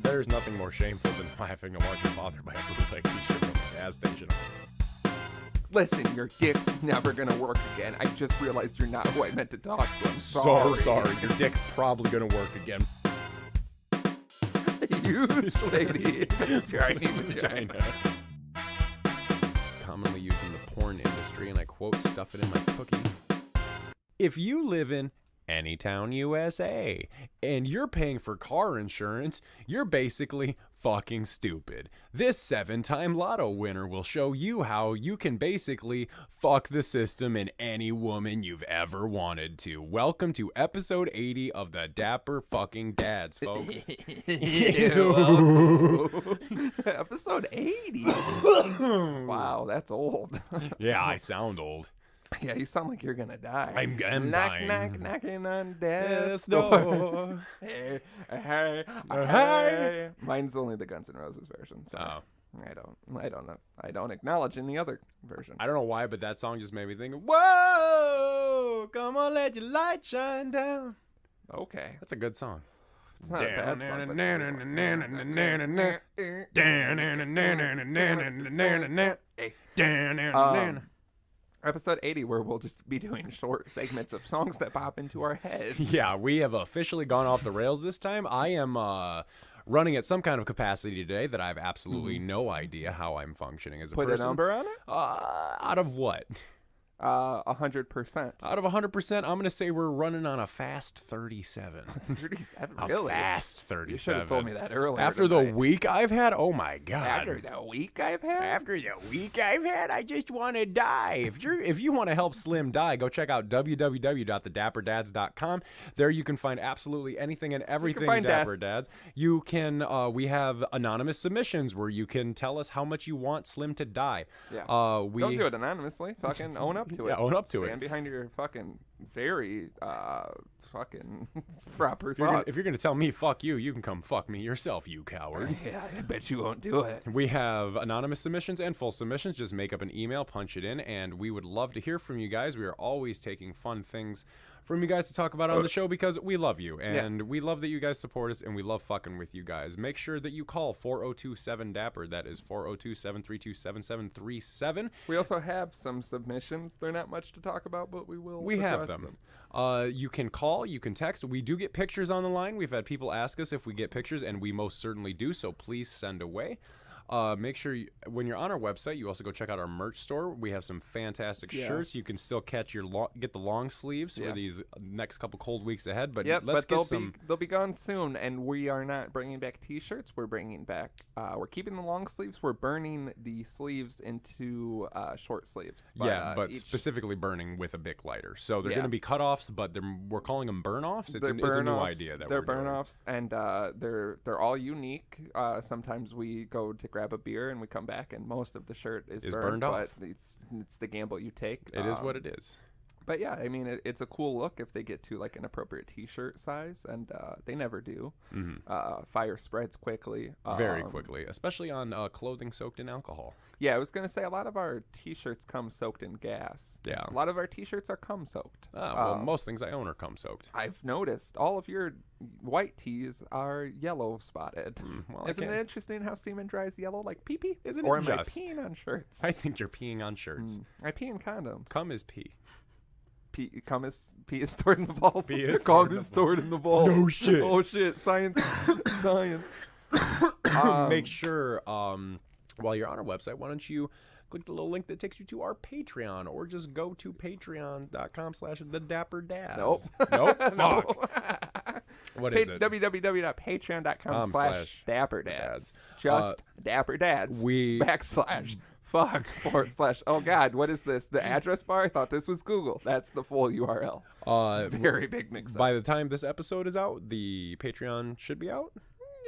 There's nothing more shameful than having to watch your father buy a bootleg t-shirt from the gas station. Listen, your dick's never gonna work again. I just realized you're not who I meant to talk to. I'm So sorry. sorry. Your dick's probably gonna work again. Huge lady. Tiny vagina. Commonly used in the porn industry, and I quote, stuff it in my cookie. If you live in Anytown, USA, and you're paying for car insurance, you're basically fucking stupid. This 7-time lotto winner will show you how you can basically fuck the system and any woman you've ever wanted to. Welcome to episode 80 of the Dapper fucking Dads, folks. Episode 80. Wow, that's old. Yeah, I sound old. Yeah, you sound like you're gonna die. I'm knock, dying. knock, knocking on death's Door. door. Hey, hey, hey. Mine's only the Guns N' Roses version. So Oh. I don't know. I don't acknowledge any other version. I don't know why, but that song just made me think, whoa, come on, let your light shine down. Okay, That's a good song. it's not a bad song. But episode 80, where we'll just be doing short segments of songs that pop into our heads. Yeah, we have officially gone off the rails this time. I am running at some kind of capacity today that I have absolutely no idea how I'm functioning as a Put person. a number on it. Out of what? 100%. Out of 100%, I'm going to say we're running on a fast 37. 37, A really? fast 37. You should have told me that earlier. After the tonight. week I've had, oh my God. After the week I've had? I just want to die. If you want to help Slim die, go check out www.dapperdadspodcast.com. There you can find absolutely anything and everything find Dapper Dads. You can we have anonymous submissions where you can tell us how much you want Slim to die. Yeah. Don't Don't do it anonymously. Fucking own up to it. Yeah, own up to it. Stand behind your fucking very fucking proper If thoughts. you're gonna tell me fuck you, you can come fuck me yourself, you coward. Yeah, I bet you won't do it. We have anonymous submissions and full submissions. Just make up an email, punch it in, and we would love to hear from you guys. We are always taking fun things from you guys to talk about on the show because we love you, and we love that you guys support us, and we love fucking with you guys. Make sure that you call 402-7-DAPPER. That is 402-732-7737. We also have some submissions. They're not much to talk about, but we will We have address them. You can call, you can text. We do get pictures on the line. We've had people ask us if we get pictures, and we most certainly do, so please send away. Make sure when you're on our website, you also go check out our merch store. We have some fantastic shirts. You can still catch get the long sleeves for these next couple cold weeks ahead. But let's get some. They'll be gone soon, and we are not bringing back T-shirts. We're bringing back. We're keeping the long sleeves. We're burning the sleeves into short sleeves. But specifically burning with a Bic lighter. So they're going to be cutoffs, but we're calling them burn-offs. It's a new idea that they're we're doing. burn-offs, and they're all unique. Sometimes we go to grab a beer and we come back and most of the shirt is burned off. But it's the gamble you take. It is what it is. But yeah, I mean, it's a cool look if they get to like an appropriate T-shirt size, and they never do. Fire spreads quickly. Very quickly, especially on clothing soaked in alcohol. Yeah, I was going to say a lot of our T-shirts come soaked in gas. Yeah. A lot of our T-shirts are cum soaked. Well, most things I own are cum soaked. I've noticed all of your white tees are yellow spotted. Well, Isn't it interesting how semen dries yellow like pee-pee? Isn't or it am just? I peeing on shirts? I think you're peeing on shirts. I pee in condoms. Cum is pee. Pee is stored in the balls. Pee is Cum is stored in the balls. No shit. Oh shit! Science, science. Make sure while you're on our website, why don't you click the little link that takes you to our Patreon, or just go to patreon.com/thedapperdads. Nope. Fuck. What is it? www.patreon.com/dapperdads. Just Dapper Dads. // Oh God, what is this? The address bar? I thought this was Google. That's the full URL. Very big mix-up. By the time this episode is out, the Patreon should be out.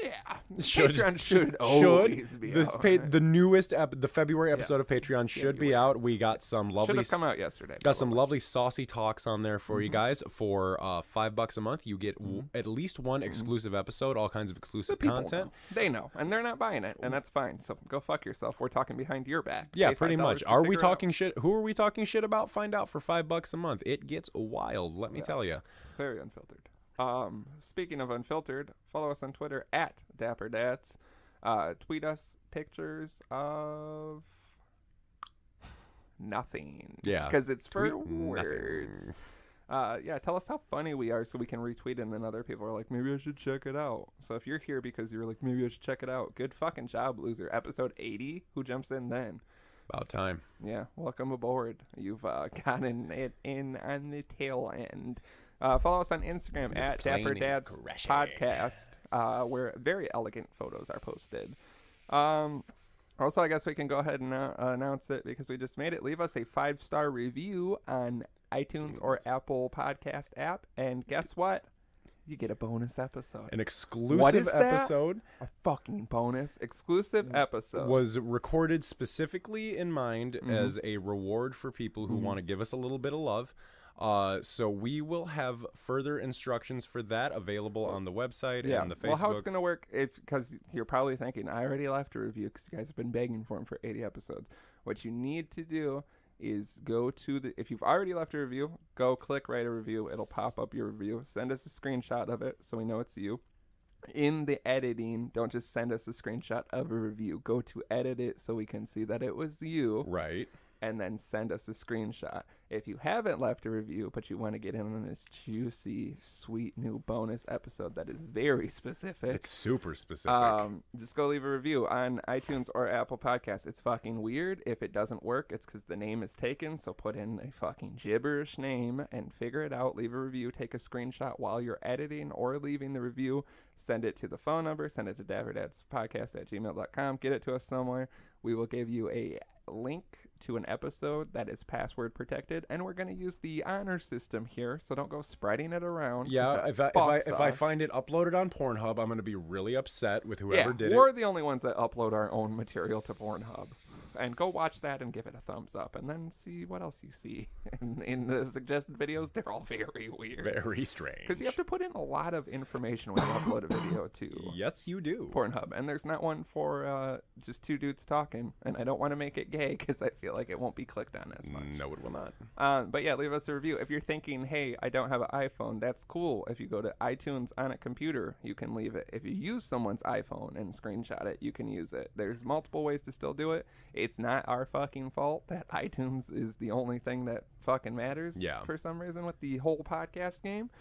Yeah, Patreon should always be out. The newest, the February episode of Patreon should be out. We got some lovely. Should have come out yesterday. Got some lovely saucy talks on there for you guys. For $5 a month, you get at least one exclusive episode, all kinds of exclusive content. They know, and they're not buying it, and that's fine. So go fuck yourself. We're talking behind your back. Yeah, Pay pretty $5 much. to Are we figure it talking out. shit? Who are we talking shit about? Find out for $5 a month. It gets wild. Let me tell you. Very unfiltered. Speaking of unfiltered, follow us on Twitter at dapperdats. Tweet us pictures of nothing. Yeah. Because it's for words. Tell us how funny we are so we can retweet it, and then other people are like, maybe I should check it out. So if you're here because you're like, maybe I should check it out, good fucking job, loser. Episode 80, who jumps in then? About time. Yeah, welcome aboard. You've gotten it in on the tail end. Follow us on Instagram at dapperdadspodcast, where very elegant photos are posted. Also, I guess we can go ahead and announce it because we just made it. Leave us a 5-star review on iTunes or Apple Podcast app, and guess what? You get a bonus episode. An exclusive episode. A fucking bonus exclusive episode. Was recorded specifically in mind as a reward for people who want to give us a little bit of love. So we will have further instructions for that available on the website and the Facebook. Well, how it's going to work, because you're probably thinking, I already left a review because you guys have been begging for them for 80 episodes. What you need to do is go to if you've already left a review, go click write a review. It'll pop up your review. Send us a screenshot of it so we know it's you. In the editing, don't just send us a screenshot of a review. Go to edit it so we can see that it was you. Right. And then send us a screenshot. If you haven't left a review, but you want to get in on this juicy, sweet new bonus episode that is very specific. It's super specific. Just go leave a review on iTunes or Apple Podcasts. It's fucking weird. If it doesn't work, it's because the name is taken. So put in a fucking gibberish name and figure it out. Leave a review. Take a screenshot while you're editing or leaving the review. Send it to the phone number. Send it to dapperdadspodcast@gmail.com. Get it to us somewhere. We will give you a link to an episode that is password protected, and we're going to use the honor system here, so don't go spreading it around. Yeah, if I find it uploaded on Pornhub, I'm going to be really upset with whoever did it. We're the only ones that upload our own material to Pornhub. And go watch that and give it a thumbs up, and then see what else you see. In the suggested videos, they're all very weird. Very strange. Because you have to put in a lot of information when you upload a video to Yes, you do. Pornhub. And there's not one for just two dudes talking. And I don't want to make it gay because I feel like it won't be clicked on as much. No, it will not. But yeah, leave us a review. If you're thinking, hey, I don't have an iPhone, that's cool. If you go to iTunes on a computer, you can leave it. If you use someone's iPhone and screenshot it, you can use it. There's multiple ways to still do it. It's not our fucking fault that iTunes is the only thing that fucking matters for some reason with the whole podcast game.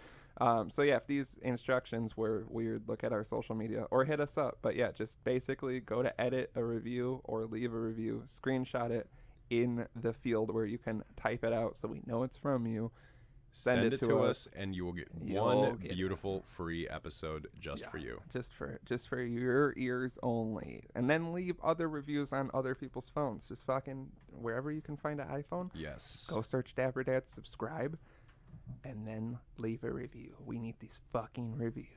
So yeah, if these instructions were weird, look at our social media or hit us up. But yeah, just basically go to edit a review or leave a review, screenshot it in the field where you can type it out so we know it's from you. Send it to us, and you will get one beautiful free episode just for you. Just for your ears only. And then leave other reviews on other people's phones. Just fucking wherever you can find an iPhone. Yes. Go search Dapper Dad, subscribe, and then leave a review. We need these fucking reviews.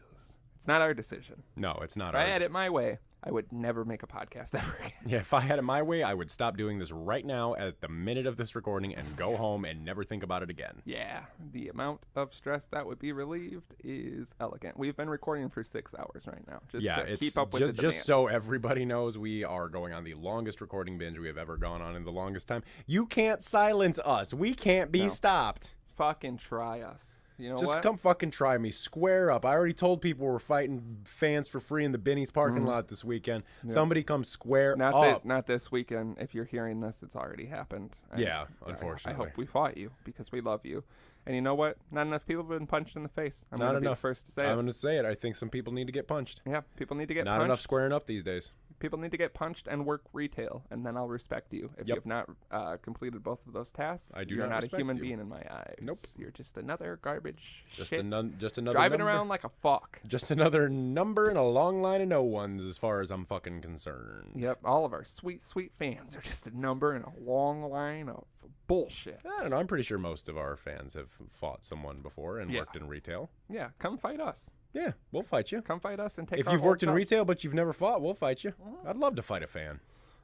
It's not our decision. No, it's not ours. ours. If I had it my way, I would never make a podcast ever again. Yeah, if I had it my way, I would stop doing this right now at the minute of this recording and go home and never think about it again. Yeah, the amount of stress that would be relieved is elegant. We've been recording for 6 hours right now, just to keep up with the demand. Just so everybody knows, we are going on the longest recording binge we have ever gone on in the longest time. You can't silence us. We can't be stopped. Fucking try us. You know Just what? come fucking try me. Square up. I already told people we're fighting fans for free in the Benny's parking lot this weekend. Yep. Somebody come square up. Not this weekend. If you're hearing this, it's already happened. Yeah, unfortunately. I hope we fought you because we love you. And you know what? Not enough people have been punched in the face. I'm going to be the first to say it. I'm going to say it. I think some people need to get punched. Yeah, people need to get punched. Not enough squaring up these days. People need to get punched and work retail, and then I'll respect you. If you have not completed both of those tasks, you're not a human being in my eyes. Nope. You're just another garbage just shit. Just another driving number. around like a fuck. Just another number in a long line of no ones as far as I'm fucking concerned. Yep, all of our sweet, sweet fans are just a number in a long line of bullshit. I don't know. I'm pretty sure most of our fans have fought someone before and worked in retail. Yeah, come fight us. Yeah, we'll fight you. Come fight us and take If our you've worked in job. retail but you've never fought, we'll fight you. I'd love to fight a fan.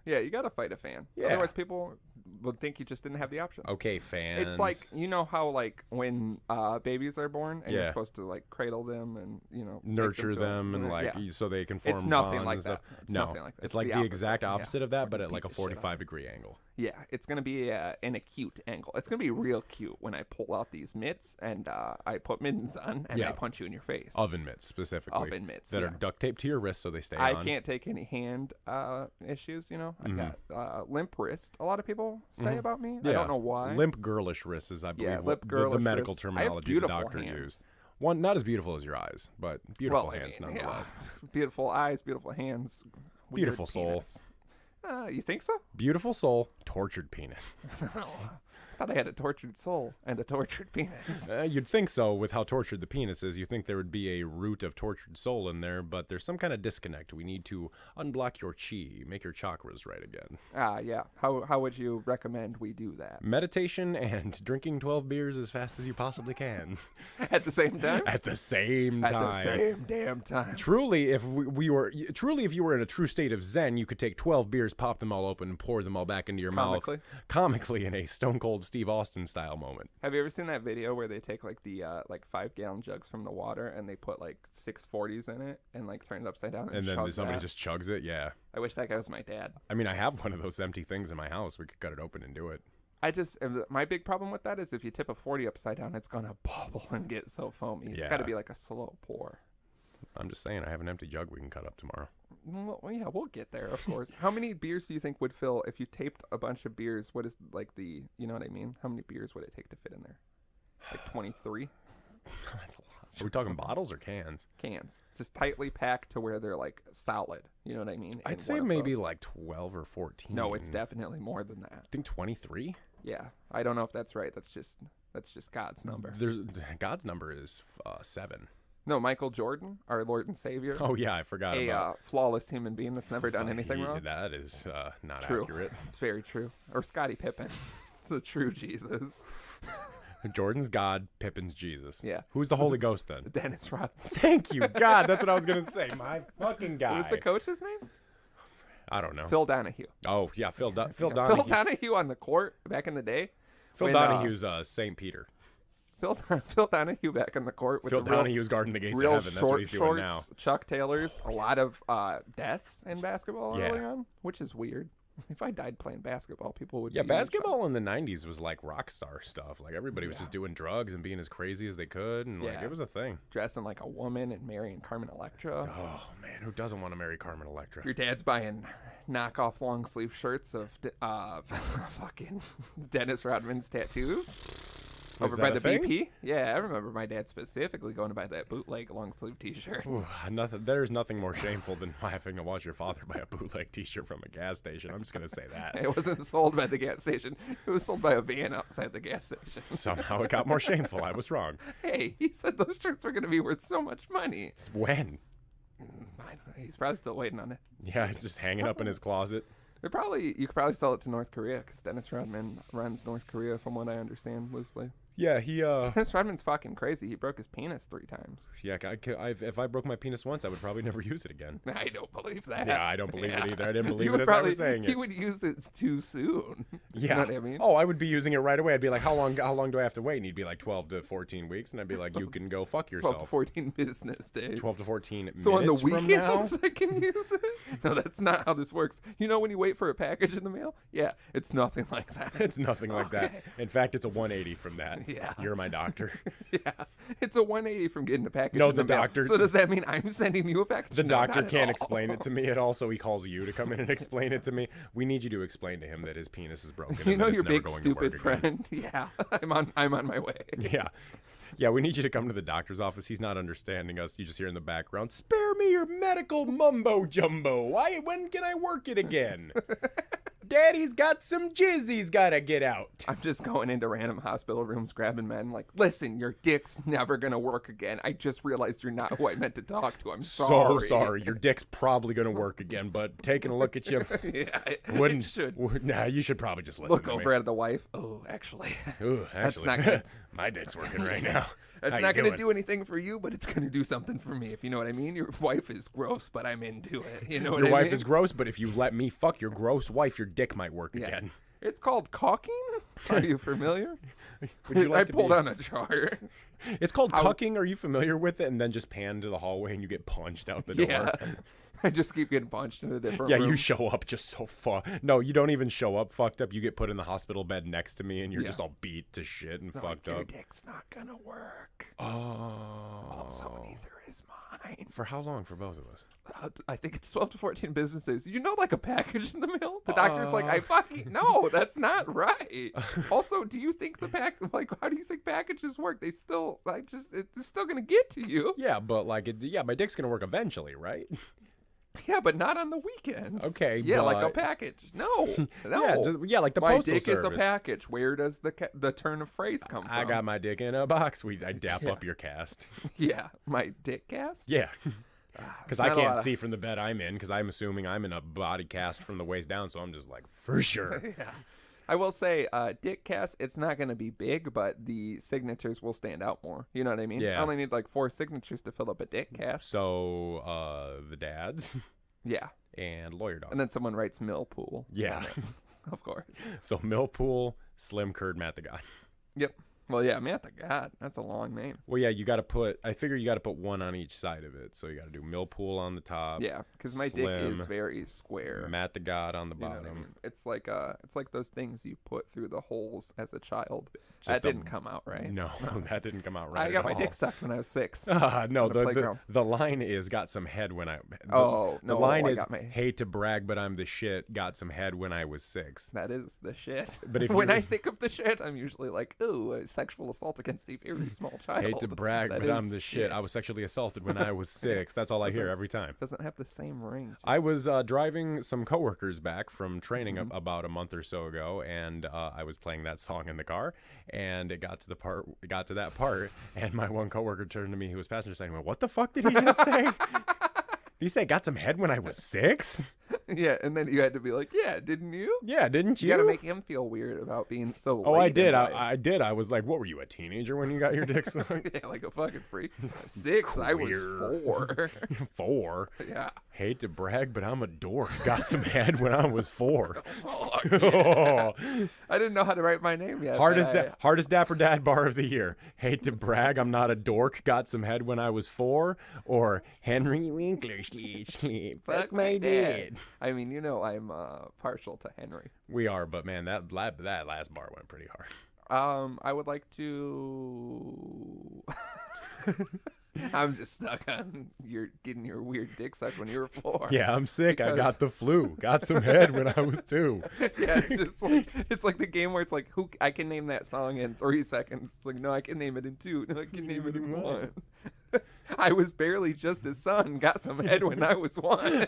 Yeah, you got to fight a fan. Yeah. Otherwise, people would think you just didn't have the option. Okay, fans. It's like, you know how like when babies are born and you're supposed to like cradle them and nurture them and like so they can form it's nothing bonds like and stuff. that. It's nothing like that. It's like the exact opposite of that, but at like a 45-degree angle. Yeah, it's gonna be an acute angle. It's gonna be real cute when I pull out these mitts and I put mittens on and I punch you in your face. Oven mitts specifically. Oven mitts that are duct taped to your wrist so they stay on. I can't take any hand issues. I got limp wrist. A lot of people say about me. I don't know why. Limp girlish wrists is, I believe, the medical terminology the doctor used. One not as beautiful as your eyes, but beautiful hands nonetheless. Beautiful eyes, beautiful hands, beautiful soul. You think so? Beautiful soul, tortured penis. I thought I had a tortured soul and a tortured penis. You'd think so with how tortured the penis is. You'd think there would be a root of tortured soul in there, but there's some kind of disconnect. We need to unblock your chi, make your chakras right again. Yeah. How would you recommend we do that? Meditation and drinking 12 beers as fast as you possibly can. At the same time? At the same time. At the same damn time. Truly, if if you were in a true state of Zen, you could take 12 beers, pop them all open, and pour them all back into your mouth. Comically in a stone cold Steve Austin style moment. Have you ever seen that video where they take like the 5-gallon jugs from the water and they put like 640s in it and like turn it upside down and then somebody just chugs it? Yeah. I wish that guy was my dad. I mean, I have one of those empty things in my house. We could cut it open and do it. My big problem with that is if you tip a 40 upside down, it's gonna bubble and get so foamy. It's got to be like a slow pour. I'm just saying, I have an empty jug we can cut up tomorrow. Well, yeah, we'll get there, of course. How many beers do you think would fill if you taped a bunch of beers? What is like you know what I mean? How many beers would it take to fit in there? Like 23? That's a lot. Are we talking bottles or cans? Cans. Just tightly packed to where they're like solid. You know what I mean? I'd say maybe like 12 or 14. No, it's definitely more than that. I think 23? Yeah. I don't know if that's right. That's just God's number. God's number is 7. No, Michael Jordan, our Lord and Savior. Oh, yeah, I forgot about a flawless human being that's never done anything wrong. That is not true. accurate. It's very true. Or Scottie Pippen. The true Jesus. Jordan's God, Pippen's Jesus. Yeah. Who's the Holy Ghost then? Dennis Rodman. Thank you, God. That's what I was going to say. My fucking guy. What was the coach's name? I don't know. Phil Donahue. Oh, yeah, Phil Donahue. Phil Donahue on the court back in the day. Phil Donahue's St. Peter. Phil Donahue back in the court with Phil Donahue's guarding the gates of heaven. That's what he's doing now. Chuck Taylors, a lot of deaths in basketball early on, which is weird. If I died playing basketball, people would. Yeah, basketball in the '90s was like rock star stuff. Like everybody was just doing drugs and being as crazy as they could, and like it was a thing. Dressing like a woman and marrying Carmen Electra. Oh man, who doesn't want to marry Carmen Electra? Your dad's buying knockoff long sleeve shirts of fucking Dennis Rodman's tattoos. Over by the BP? Yeah, I remember my dad specifically going to buy that bootleg long sleeve t-shirt. Ooh, there's nothing more shameful than having to watch your father buy a bootleg t-shirt from a gas station. I'm just going to say that. It wasn't sold by the gas station. It was sold by a van outside the gas station. Somehow it got more shameful. I was wrong. Hey, he said those shirts were going to be worth so much money. When? I don't know. He's probably still waiting on it. Yeah, it's just hanging up in his closet. You could probably sell it to North Korea because Dennis Rodman runs North Korea, from what I understand loosely. Yeah, Dennis Rodman's fucking crazy. He broke his penis 3 times. Yeah, if I broke my penis once, I would probably never use it again. I don't believe that. Yeah, I don't believe it either. I didn't believe it as I was saying it. He would use it too soon. Yeah. You know what I mean? Oh, I would be using it right away. I'd be like, how long do I have to wait? And he'd be like 12 to 14 weeks. And I'd be like, you can go fuck yourself. 12 to 14 business days. 12 to 14 minutes So on the from now? weekends I can use it? No, that's not how this works. You know when you wait for a package in the mail? Yeah, it's nothing like that. It's nothing like that. In fact, it's a 180 from that. Yeah. You're my doctor. Yeah, it's a 180 from getting a package. No, in the doctor. Mail. So does that mean I'm sending you a package? The doctor can't explain it to me. It also, he calls you to come in and explain it to me. We need you to explain to him that his penis is broken. You know your big going stupid friend. Yeah, I'm on my way. Yeah, we need you to come to the doctor's office. He's not understanding us. You just hear in the background, spare me your medical mumbo jumbo. When can I work it again? Daddy's got some jizz he's got to get out. I'm just going into random hospital rooms, grabbing men like, listen, your dick's never going to work again. I just realized you're not who I meant to talk to. I'm sorry. So sorry. Your dick's probably going to work again, but taking a look at you, it should. Nah, you should probably just listen Look to over at the wife. Oh, actually. That's not good. My dick's working right now. It's not going to do anything for you, but it's going to do something for me, if you know what I mean. Your wife is gross, but I'm into it. You know what I mean? Your wife is gross, but if you let me fuck your gross wife, your dick might work again. It's called caulking. Are you familiar? Would you like I to pulled be- on a chart. It's called cucking. Are you familiar with it? And then just pan to the hallway and you get punched out the door. Yeah. I just keep getting punched into different Yeah, rooms. you show up just so No, you don't even show up fucked up. You get put in the hospital bed next to me and you're just all beat to shit and They're fucked like, up. Your dick's not gonna work. Oh. Also, neither is mine. For how long for both of us? I think it's 12 to 14 business days. You know, like a package in the mail? The doctor's like, I fucking... No, that's not right. Also, do you think how do you think packages work? They still, it's still going to get to you. Yeah, but my dick's going to work eventually, right? Yeah, but not on the weekends. Okay, yeah, like a but- package. No, Yeah, like the my postal dick service. is a package. Where does the turn of phrase come from? I got my dick in a box. I dap up your cast. Yeah, my dick cast. Yeah. Because I not a lot can't of- see from the bed I'm in, because I'm assuming I'm in a body cast from the waist down, so I'm just like, for sure. Yeah. I will say, dick cast, it's not going to be big, but the signatures will stand out more. You know what I mean? Yeah. I only need like 4 signatures to fill up a dick cast. So, the dads Yeah. and lawyer dog. And then someone writes Millpool. Yeah. on it, of course. So, Millpool, Slim Curd, Matt the God. Yep. Well, yeah, Matt the God. That's a long name. Well, yeah, I figure you got to put one on each side of it. So, you got to do Millpool on the top. Yeah, because my dick is very square. Matt the God on the You know bottom. what I mean? It's like those things you put through the holes as a child. Just That didn't come out right. No, that didn't come out right. I got at my all. dick sucked when I was 6. No, on the playground. the line is got some head when I. The line I is got my. hate to brag, but I'm the shit. Got some head when I was 6. That is the shit. But if when you- I think of the shit, I'm usually like, ooh, a sexual assault against a very small child. Hate to brag, That but I'm is the shit. I was sexually assaulted when I was 6. That's all I hear every time. Doesn't have the same ring. I was driving some coworkers back from training Mm-hmm. about a month or so ago, and I was playing that song in the car, and it got to that part, and my one coworker turned to me, who was passenger side, and went, "What the fuck did he just say?" Did he say got some head when I was 6? Yeah, and then you had to be like, yeah, didn't you? Yeah, didn't you? You gotta make him feel weird about being so. Oh, late I in did. life. I did. I was like, "What were you, a teenager when you got your dick sucked?" Yeah, like a fucking freak. 6, I was Queer. 4. 4. Yeah. Hate to brag, but I'm a dork. Got some head when I was 4. Fuck. Oh. I didn't know how to write my name yet. Hardest but hardest Dapper Dad bar of the year. Hate to brag, I'm not a dork. Got some head when I was 4. Or Henry Winkler sleep. Fuck my dad. I mean, you know, I'm partial to Henry. We are, but man, that last bar went pretty hard. I would like to. I'm just stuck on getting your weird dick sucked when you were 4. Yeah, I'm sick. I Because- got the flu. Got some head when I was 2. Yeah, it's just like the game where it's like, who I can name that song in 3 seconds. It's like, no, I can name it in 2. No, I can name it in 1. I was barely just his son. Got some head when I was 1.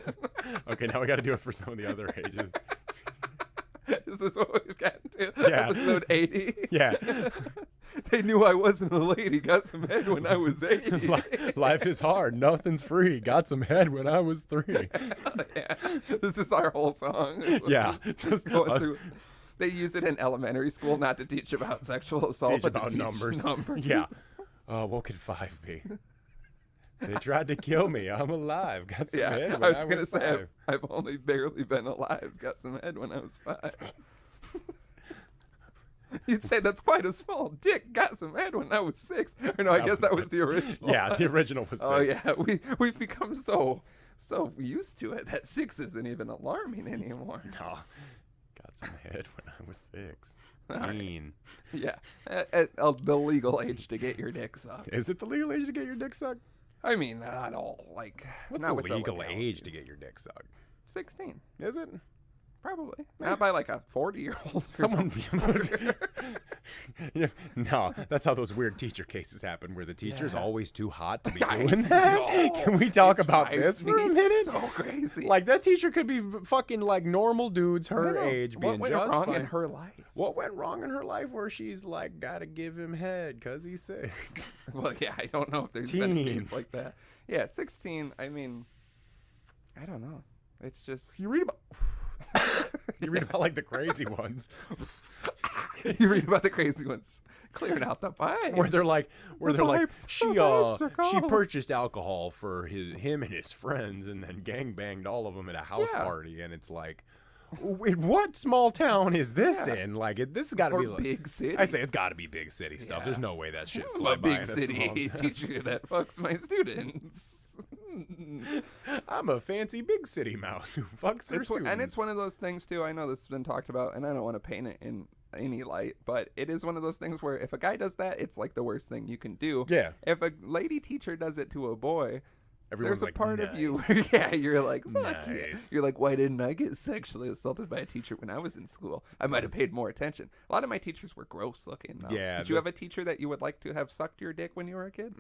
Okay, now we got to do it for some of the other ages. Is this what we've gotten to? Yeah. Episode 80. Yeah. They knew I wasn't a lady. Got some head when I was 80. Life is hard. Nothing's free. Got some head when I was 3. Yeah. This is our whole song. Yeah. Just going through. They use it in elementary school not to teach about sexual assault, Teach but about to teach numbers. numbers. Yeah. What could 5 be? They tried to kill me. I'm alive. Got some head Yeah, when I was gonna say 5. I've only barely been alive. Got some head when I was 5. You'd say that's quite a small dick. Got some head when I was 6. Or no, I guess that was the original. Yeah, the original was 6. Oh yeah, we've become so used to it that 6 isn't even alarming anymore. No. Got some head when I was 6. right. Teen. Yeah, at the legal age to get your dick sucked. Is it the legal age to get your dick sucked? I mean, not all. Like, What's not the with legal legalities. age to get your dick sucked? 16, Is it? probably. Not by like a 40-year-old. Someone. Yeah, no, that's how those weird teacher cases happen, where the teacher's Yeah. always too hot to be I doing that. know. Can we talk It about drives this for a me minute? So crazy. Like, that teacher could be fucking like normal dudes I her know. age What being went just wrong fine. in her life? What went wrong in her life where she's like, gotta give him head because he's 6? Well, yeah, I don't know if there's been a Teen. case like that. Yeah, 16. I mean, I don't know. It's just You read about. You read about like the crazy ones you read about the crazy ones clearing out the pipes. where they're like pipes, she the pipes are she gone. purchased alcohol for him and his friends and then gangbanged all of them at a house Yeah. party, and it's like, what small town is this in? Like, this has got to Or be like big city. I say it's got to be big city stuff. Yeah. There's no way that shit I'm fly a by big in a city small teacher that fucks my students. I'm a fancy big city mouse who fucks her students. And it's one of those things too. I know this has been talked about, and I don't want to paint it in any light, but it is one of those things where if a guy does that, it's like the worst thing you can do. Yeah. If a lady teacher does it to a boy, Everyone's there's a like, part nice. of you where, yeah, you're like, fuck yeah. Nice. You're like, why didn't I get sexually assaulted by a teacher when I was in school? I might have paid more attention. A lot of my teachers were gross looking, though. Yeah, Did you have a teacher that you would like to have sucked your dick when you were a kid?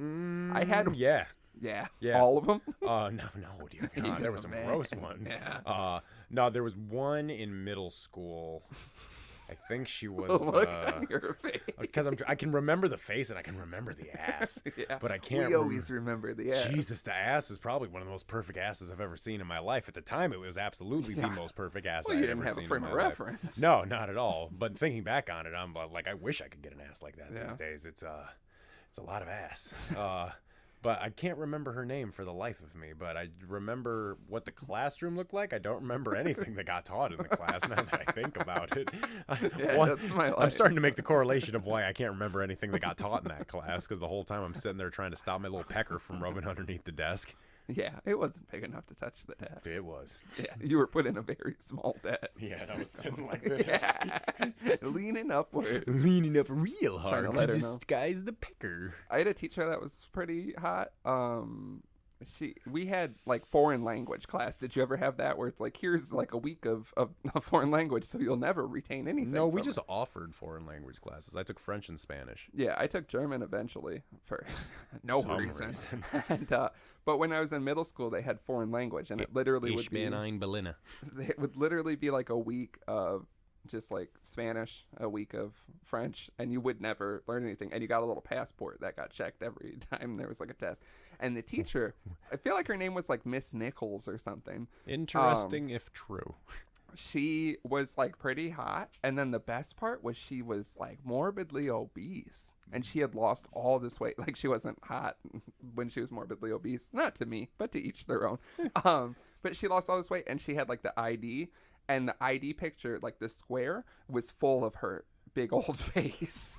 I had. Yeah. Yeah. Yeah. All of them? No, dear God. There were some gross ones. Yeah. No, there was one in middle school. I think she was Look on your face. because I can remember the face and I can remember the ass, Yeah. but I can't. We always remember the ass. Jesus, the ass is probably one of the most perfect asses I've ever seen in my life. At the time, it was absolutely the most perfect ass Well, I'd you didn't ever have seen a frame in of my life. reference. No, not at all. But thinking back on it, I'm like, I wish I could get an ass like that these days. It's a lot of ass. But I can't remember her name for the life of me. But I remember what the classroom looked like. I don't remember anything that got taught in the class now that I think about it. That's my life. I'm starting to make the correlation of why I can't remember anything that got taught in that class, because the whole time I'm sitting there trying to stop my little pecker from rubbing underneath the desk. Yeah, it wasn't big enough to touch the desk. It was. Yeah, you were put in a very small desk. Yeah, and I was sitting like this. Yeah. Leaning upward. Leaning up real hard to to let her know. disguise the pecker. I had a teacher that was pretty hot. We had like foreign language class. Did you ever have that where it's like, here's like a week of a foreign language, so you'll never retain anything? No, we from just it? offered foreign language classes. I took French and Spanish. Yeah, I took German eventually for no Some reason. And but when I was in middle school, they had foreign language, and it literally would Ich be bin ein Berliner. it would literally be like a week of just like Spanish, a week of French, and you would never learn anything. And you got a little passport that got checked every time there was like a test. And the teacher, I feel like her name was like Miss Nichols or something. Interesting if true. She was like pretty hot, and then the best part was she was like morbidly obese, and she had lost all this weight. Like, she wasn't hot when she was morbidly obese, not to me, but to each their own. But she lost all this weight, and she had like the ID, and the ID picture, like the square, was full of her big old face.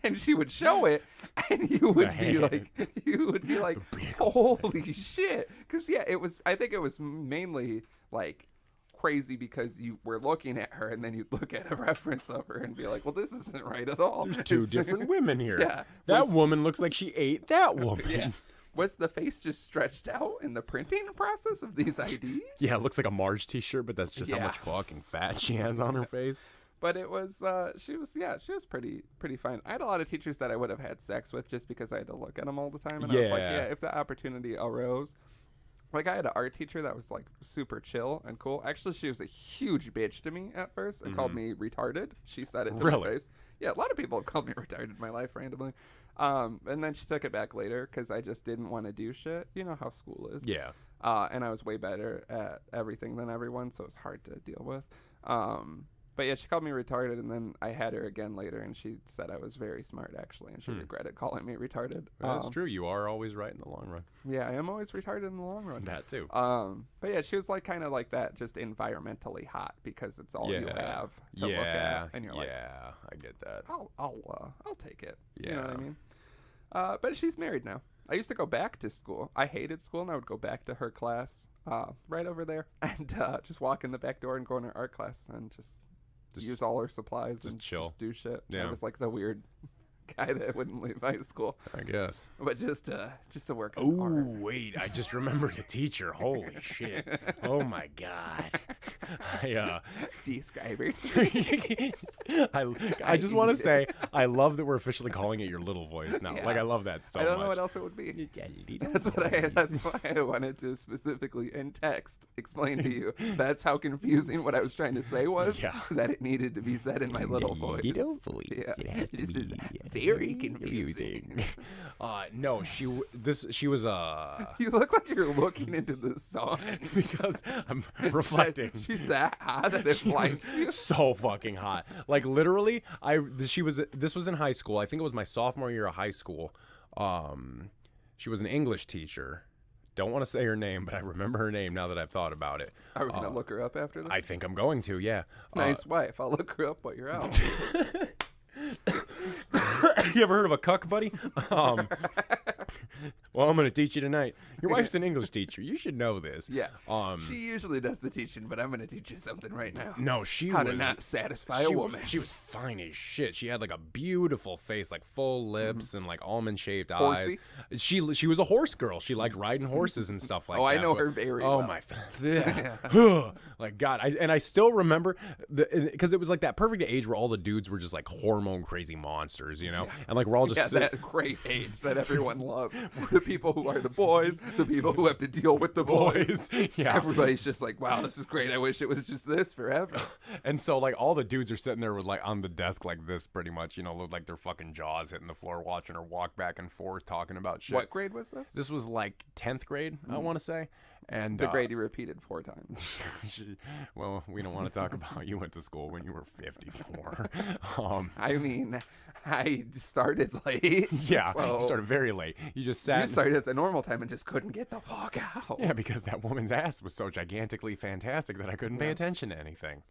And she would show it, and you would be like, holy shit. Because yeah, I think it was mainly like crazy because you were looking at her, and then you'd look at a reference of her and be like, well, this isn't right at all. There's two different women here. Yeah. That woman looks like she ate that woman. Yeah. Was the face just stretched out in the printing process of these IDs? Yeah, it looks like a Marge t-shirt, but that's just how Yeah. much fucking fat she has on her face. But it was, she was pretty fine. I had a lot of teachers that I would have had sex with just because I had to look at them all the time. And I was like, Yeah. yeah, if the opportunity arose. Like, I had an art teacher that was like super chill and cool. Actually, she was a huge bitch to me at first and called me retarded. She said it to my face. Yeah, a lot of people have called me retarded in my life randomly. And then she took it back later because I just didn't want to do shit. You know how school is. Yeah. And I was way better at everything than everyone, so it was hard to deal with. But yeah, she called me retarded, and then I had her again later, and she said I was very smart, actually, and she regretted calling me retarded. That's true. You are always right in the long run. Yeah, I am always retarded in the long run. That too. But yeah, she was like kind of like that, just environmentally hot because it's all you have to look at, and you're like, yeah, I get that. I'll take it. Yeah. You know what I mean? But she's married now. I used to go back to school. I hated school, and I would go back to her class right over there and just walk in the back door and go in her art class and just use all her supplies and chill. just do shit. Yeah. I was like the weird guy that wouldn't leave high school, I guess. but just to work. Oh, wait. I just remembered a teacher. Holy shit. Oh, my God. Describe her. I just want to say, I love that we're officially calling it your little voice now. Yeah. Like, I love that so much. I don't know what else it would be. That's why I wanted to specifically in text explain to you. That's how confusing what I was trying to say was. Yeah. That it needed to be said in my little voice. Little voice. Yeah. It has to This be is very confusing. No, she was You look like you're looking into the sun. because I'm reflecting. She's that hot that it blinds you. So fucking hot. Like, literally, this was in high school. I think it was my sophomore year of high school. She was an English teacher, Don't want to say her name, but I remember her name now that I've thought about it. Are we going to look her up after this? I think I'm going to, yeah. Nice wife. I'll look her up while you're out. You ever heard of a cuck, buddy? Well, I'm going to teach you tonight. Your wife's an English teacher. You should know this. Yeah. She usually does the teaching, but I'm going to teach you something right now. No, How to not satisfy a woman. She was fine as shit. She had like a beautiful face, like full lips and like almond-shaped Horsey? eyes. She was a horse girl. She liked riding horses and stuff like that. I know her very well. Oh my, like God. I still remember because it was like that perfect age where all the dudes were just like hormone crazy monsters, you know, and like we're all just that great age that everyone loves. The people who are the boys, the people who have to deal with the boys. Yeah, everybody's just like, wow, this is great. I wish it was just this forever. And so like all the dudes are sitting there with like on the desk like this, pretty much, you know, look like their fucking jaws hitting the floor, watching her walk back and forth, talking about shit. What grade was this? This was like 10th grade, I want to say. And the grade you repeated 4 times. Well, we don't want to talk about how you went to school when you were 54. I mean, I started late. Yeah, so you started very late. You just sat. You started at the normal time and just couldn't get the fuck out. Yeah, because that woman's ass was so gigantically fantastic that I couldn't pay attention to anything.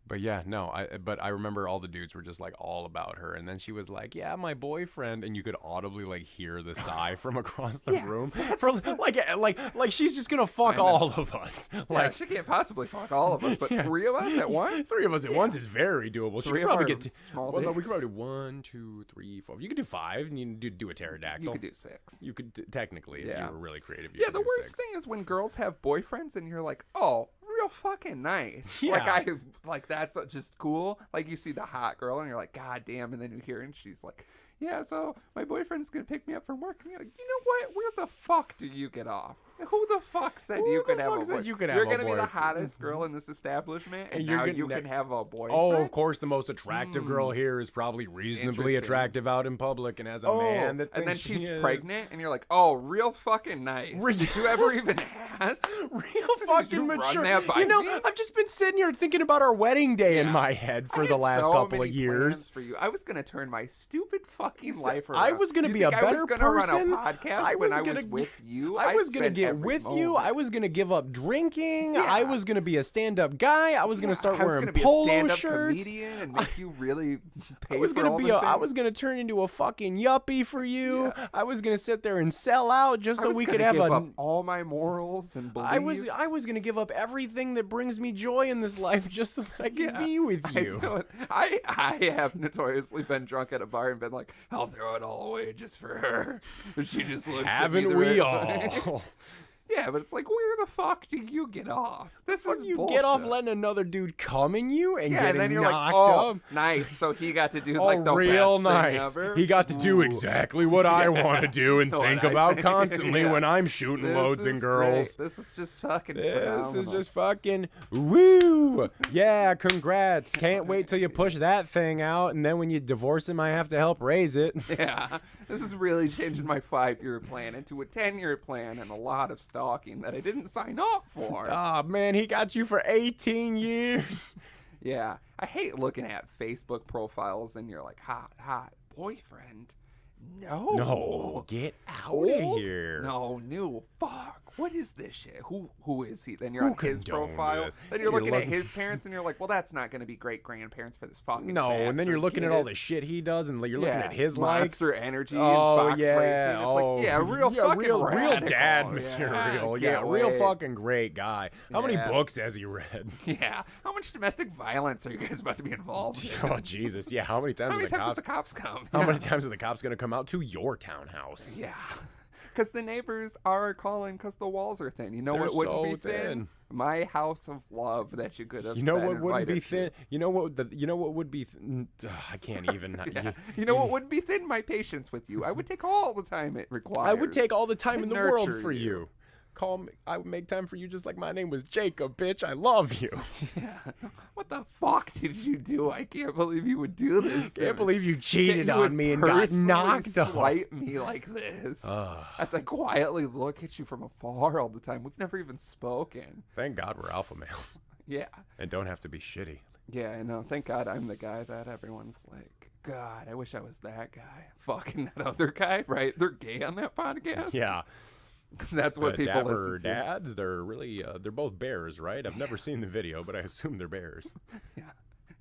But yeah, no, but I remember all the dudes were just like all about her, and then she was like, "Yeah, my boyfriend," and you could audibly like hear the sigh from across the room, for like she's just gonna fuck all of us. Like she can't possibly fuck all of us, but 3 of us at once. 3 of us at once is very doable. She could probably get small. Well, no, we could probably do 1, 2, 3, 4. You could do 5, and you can do a pterodactyl. You could do 6. You could technically, if you were really creative. Yeah, the worst thing is when girls have boyfriends, and you're like, oh, real fucking nice. Yeah. Like that's just cool. Like you see the hot girl and you're like, God damn, and then you hear and she's like, yeah, so my boyfriend's gonna pick me up from work, and you're like, you know what? Where the fuck do you get off? Who the fuck said you could have a boyfriend? You're gonna be the hottest girl in this establishment, and now you can have a boyfriend. Oh, of course, the most attractive girl here is probably reasonably attractive out in public, and as a man that thinks and then she's pregnant, and you're like, oh, real fucking nice. Did you ever even ask? Real fucking mature. You know, I've just been sitting here thinking about our wedding day in my head for the last couple of years. For you, I was gonna turn my stupid fucking life around. I was gonna be a better person. I was gonna run a podcast when I was with you. I was gonna get with you. I was gonna give up drinking. Yeah. I was gonna be a stand-up guy. I was gonna start wearing polo shirts. Comedian and make you really pay I was for gonna all be the I things. was gonna turn into a fucking yuppie for you. Yeah. I was gonna sit there and sell out just so we could have give up all my morals and beliefs. I was gonna give up everything that brings me joy in this life just so that I could be with you. I have notoriously been drunk at a bar and been like, I'll throw it all away just for her. But she just looks at me. Haven't we all? Yeah, but it's like, where the fuck do you get off? This is you bullshit. Get off letting another dude come in you and getting getting and then you're knocked like, oh, up. Nice. So he got to do like the real best nice. thing ever. He got to do exactly what I want to do and think about constantly when I'm shooting loads and girls. Great. This is just fucking This is just fucking woo. Yeah, congrats. Can't wait till you push that thing out, and then when you divorce him, I have to help raise it. Yeah. This is really changing my 5-year plan into a 10-year plan and a lot of stalking that I didn't sign up for. Oh, man, he got you for 18 years. Yeah. I hate looking at Facebook profiles and you're like, hot boyfriend. No. Get out of here. No, new. Fuck. What is this shit? Who is he? Then you're on his profile. This? Then you're looking at his parents and you're like, well, that's not going to be great grandparents for this fucking and then you're looking kid. at all the shit he does, and you're looking at his Monster likes. Energy and Fox Racing. It's real dad material. Yeah, real fucking great guy. How many books has he read? Yeah. How much domestic violence are you guys about to be involved in? Oh, Jesus. Yeah, how many times have the cops come? How many times are the cops going to come out to your townhouse? Yeah. Because the neighbors are calling because the walls are thin. You know what wouldn't be thin? My house of love that you could have. You know what wouldn't be thin? You know what would be? I can't even. You know what wouldn't be thin? My patience with you. I would take all the time it requires. I would take all the time in the world for you. you. Call me. I would make time for you just like my name was Jacob, bitch. I love you. Yeah. What the fuck did you do? I can't believe you would do this. Can't believe you cheated on me and got knocked off. Slight me like this. As I quietly look at you from afar all the time. We've never even spoken. Thank God we're alpha males. Yeah. And don't have to be shitty. Yeah, I know. Thank God I'm the guy that everyone's like, God, I wish I was that guy. Fucking that other guy, right? They're gay on that podcast. Yeah. That's what people Dapper listen to. dads, they're really, they're both bears, right? I've never seen the video, but I assume they're bears. Yeah.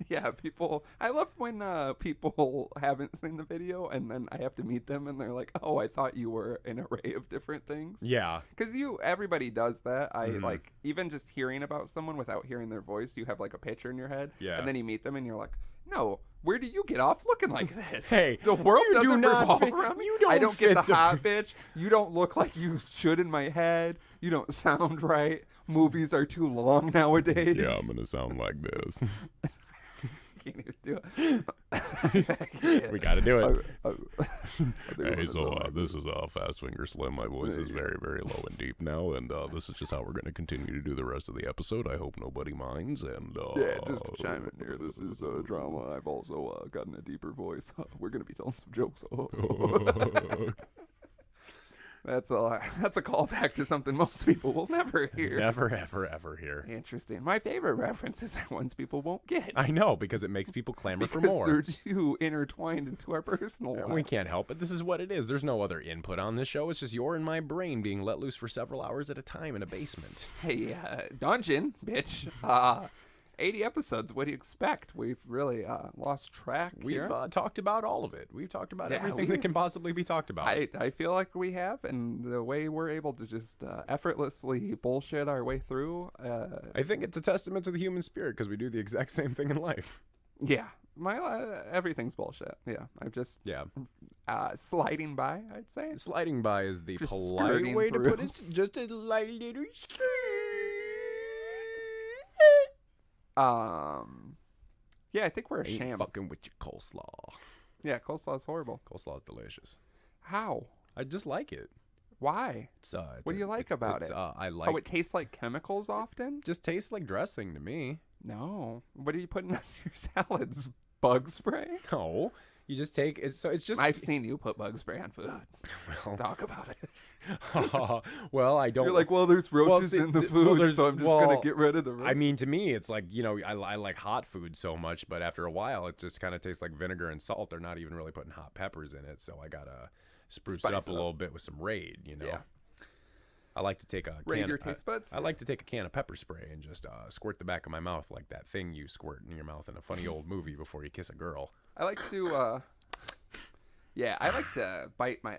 Yeah, people. I love when people haven't seen the video and then I have to meet them and they're like, "Oh, I thought you were an array of different things." Yeah. Because everybody does that. I like even just hearing about someone without hearing their voice. You have like a picture in your head, Yeah. and then you meet them and you're like, "No, where do you get off looking like this? Hey, the world you do doesn't not revolve fit- around me. you don't I don't get fit the the- hot bitch. You don't look like you should in my head. You don't sound right. Movies are too long nowadays." Yeah, I'm going to sound like this. Can't even do it. We got to do it. Hey, so this is Fast Finger Slim. My voice is very, very low and deep now, and this is just how we're going to continue to do the rest of the episode. I hope nobody minds. And Yeah, just to chime in here, this is drama. I've also gotten a deeper voice. We're gonna be telling some jokes. That's a callback to something most people will never hear. Never, ever, ever hear. Interesting. My favorite references are ones people won't get. I know, because it makes people clamor for because more. they're too intertwined into our personal lives. We can't help it. This is what it is. There's no other input on this show. It's just your and my brain being let loose for several hours at a time in a basement. Hey, dungeon, bitch. 80 episodes. What do you expect? We've really lost track We've here. talked about all of it. We've talked about Yeah, everything that can possibly be talked about. I feel like we have, and the way we're able to just effortlessly bullshit our way through. I think it's a testament to the human spirit because we do the exact same thing in life. Yeah, my everything's bullshit. Yeah, I'm just Yeah. sliding by. I'd say. Sliding by is the Just polite skirting way to through. put it. Just a light little Yeah, I think we're a Ain't sham. fucking with your coleslaw. Yeah, coleslaw's horrible. Coleslaw's delicious. How? I just like it. Why? It's, What do you like about it? I like. Oh, it tastes like chemicals often? just tastes like dressing to me. No. What are you putting on your salads? Bug spray? No, you just take it. So it's just. I've seen you put bug spray on food. Well, Talk about it. well, I don't. You're like, well, there's roaches see, in the well, food, there's- so I'm just well, going to get rid of the roaches. I mean, to me, it's like, I like hot food so much, but after a while, it just kind of tastes like vinegar and salt. They're not even really putting hot peppers in it, so I gotta spruce Spice it up a it up. little bit with some Raid. Yeah. I like to take a Raid can. your taste buds? I like to take a can of pepper spray and just squirt the back of my mouth like that thing you squirt in your mouth in a funny old movie before you kiss a girl. I like to, I like to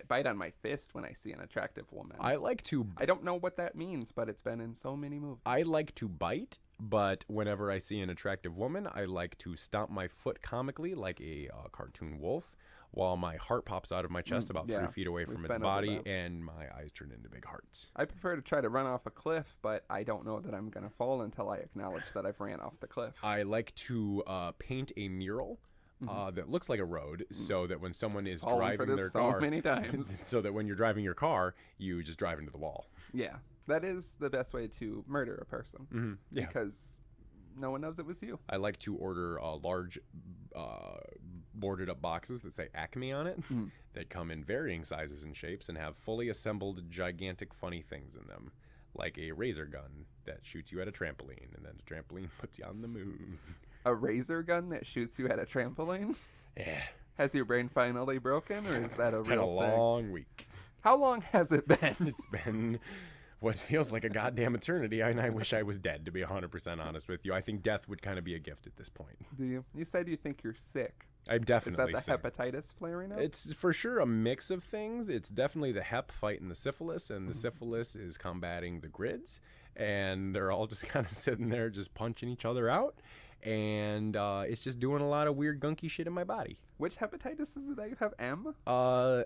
bite on my fist when I see an attractive woman. I like to I don't know what that means, but it's been in so many movies. I like to bite, but whenever I see an attractive woman, I like to stomp my foot comically like a cartoon wolf, while my heart pops out of my chest about 3 feet away from we've its been over body, that. and my eyes turn into big hearts. I prefer to try to run off a cliff, but I don't know that I'm going to fall until I acknowledge that I've ran off the cliff. I like to paint a mural that looks like a road, so that when someone is Fallen for driving this their so car, many times. so that when you're driving your car, you just drive into the wall. Yeah, that is the best way to murder a person. Yeah. Because no one knows it was you. I like to order large boarded up boxes that say Acme on it that come in varying sizes and shapes and have fully assembled gigantic funny things in them, like a razor gun that shoots you at a trampoline, and then the trampoline puts you on the moon. A razor gun that shoots you at a trampoline? Yeah. Has your brain finally broken, or is that a It's been a real thing? long week. How long has it been? It's been what feels like a goddamn eternity, and I wish I was dead, to be 100% honest with you. I think death would kind of be a gift at this point. Do you? You said you think you're sick. I'm Is definitely that the sick. hepatitis flaring up? It's for sure a mix of things. It's definitely the hep fighting the syphilis, and the syphilis is combating the grids, and they're all just kind of sitting there just punching each other out, and it's just doing a lot of weird gunky shit in my body. Which hepatitis is it that you have? M?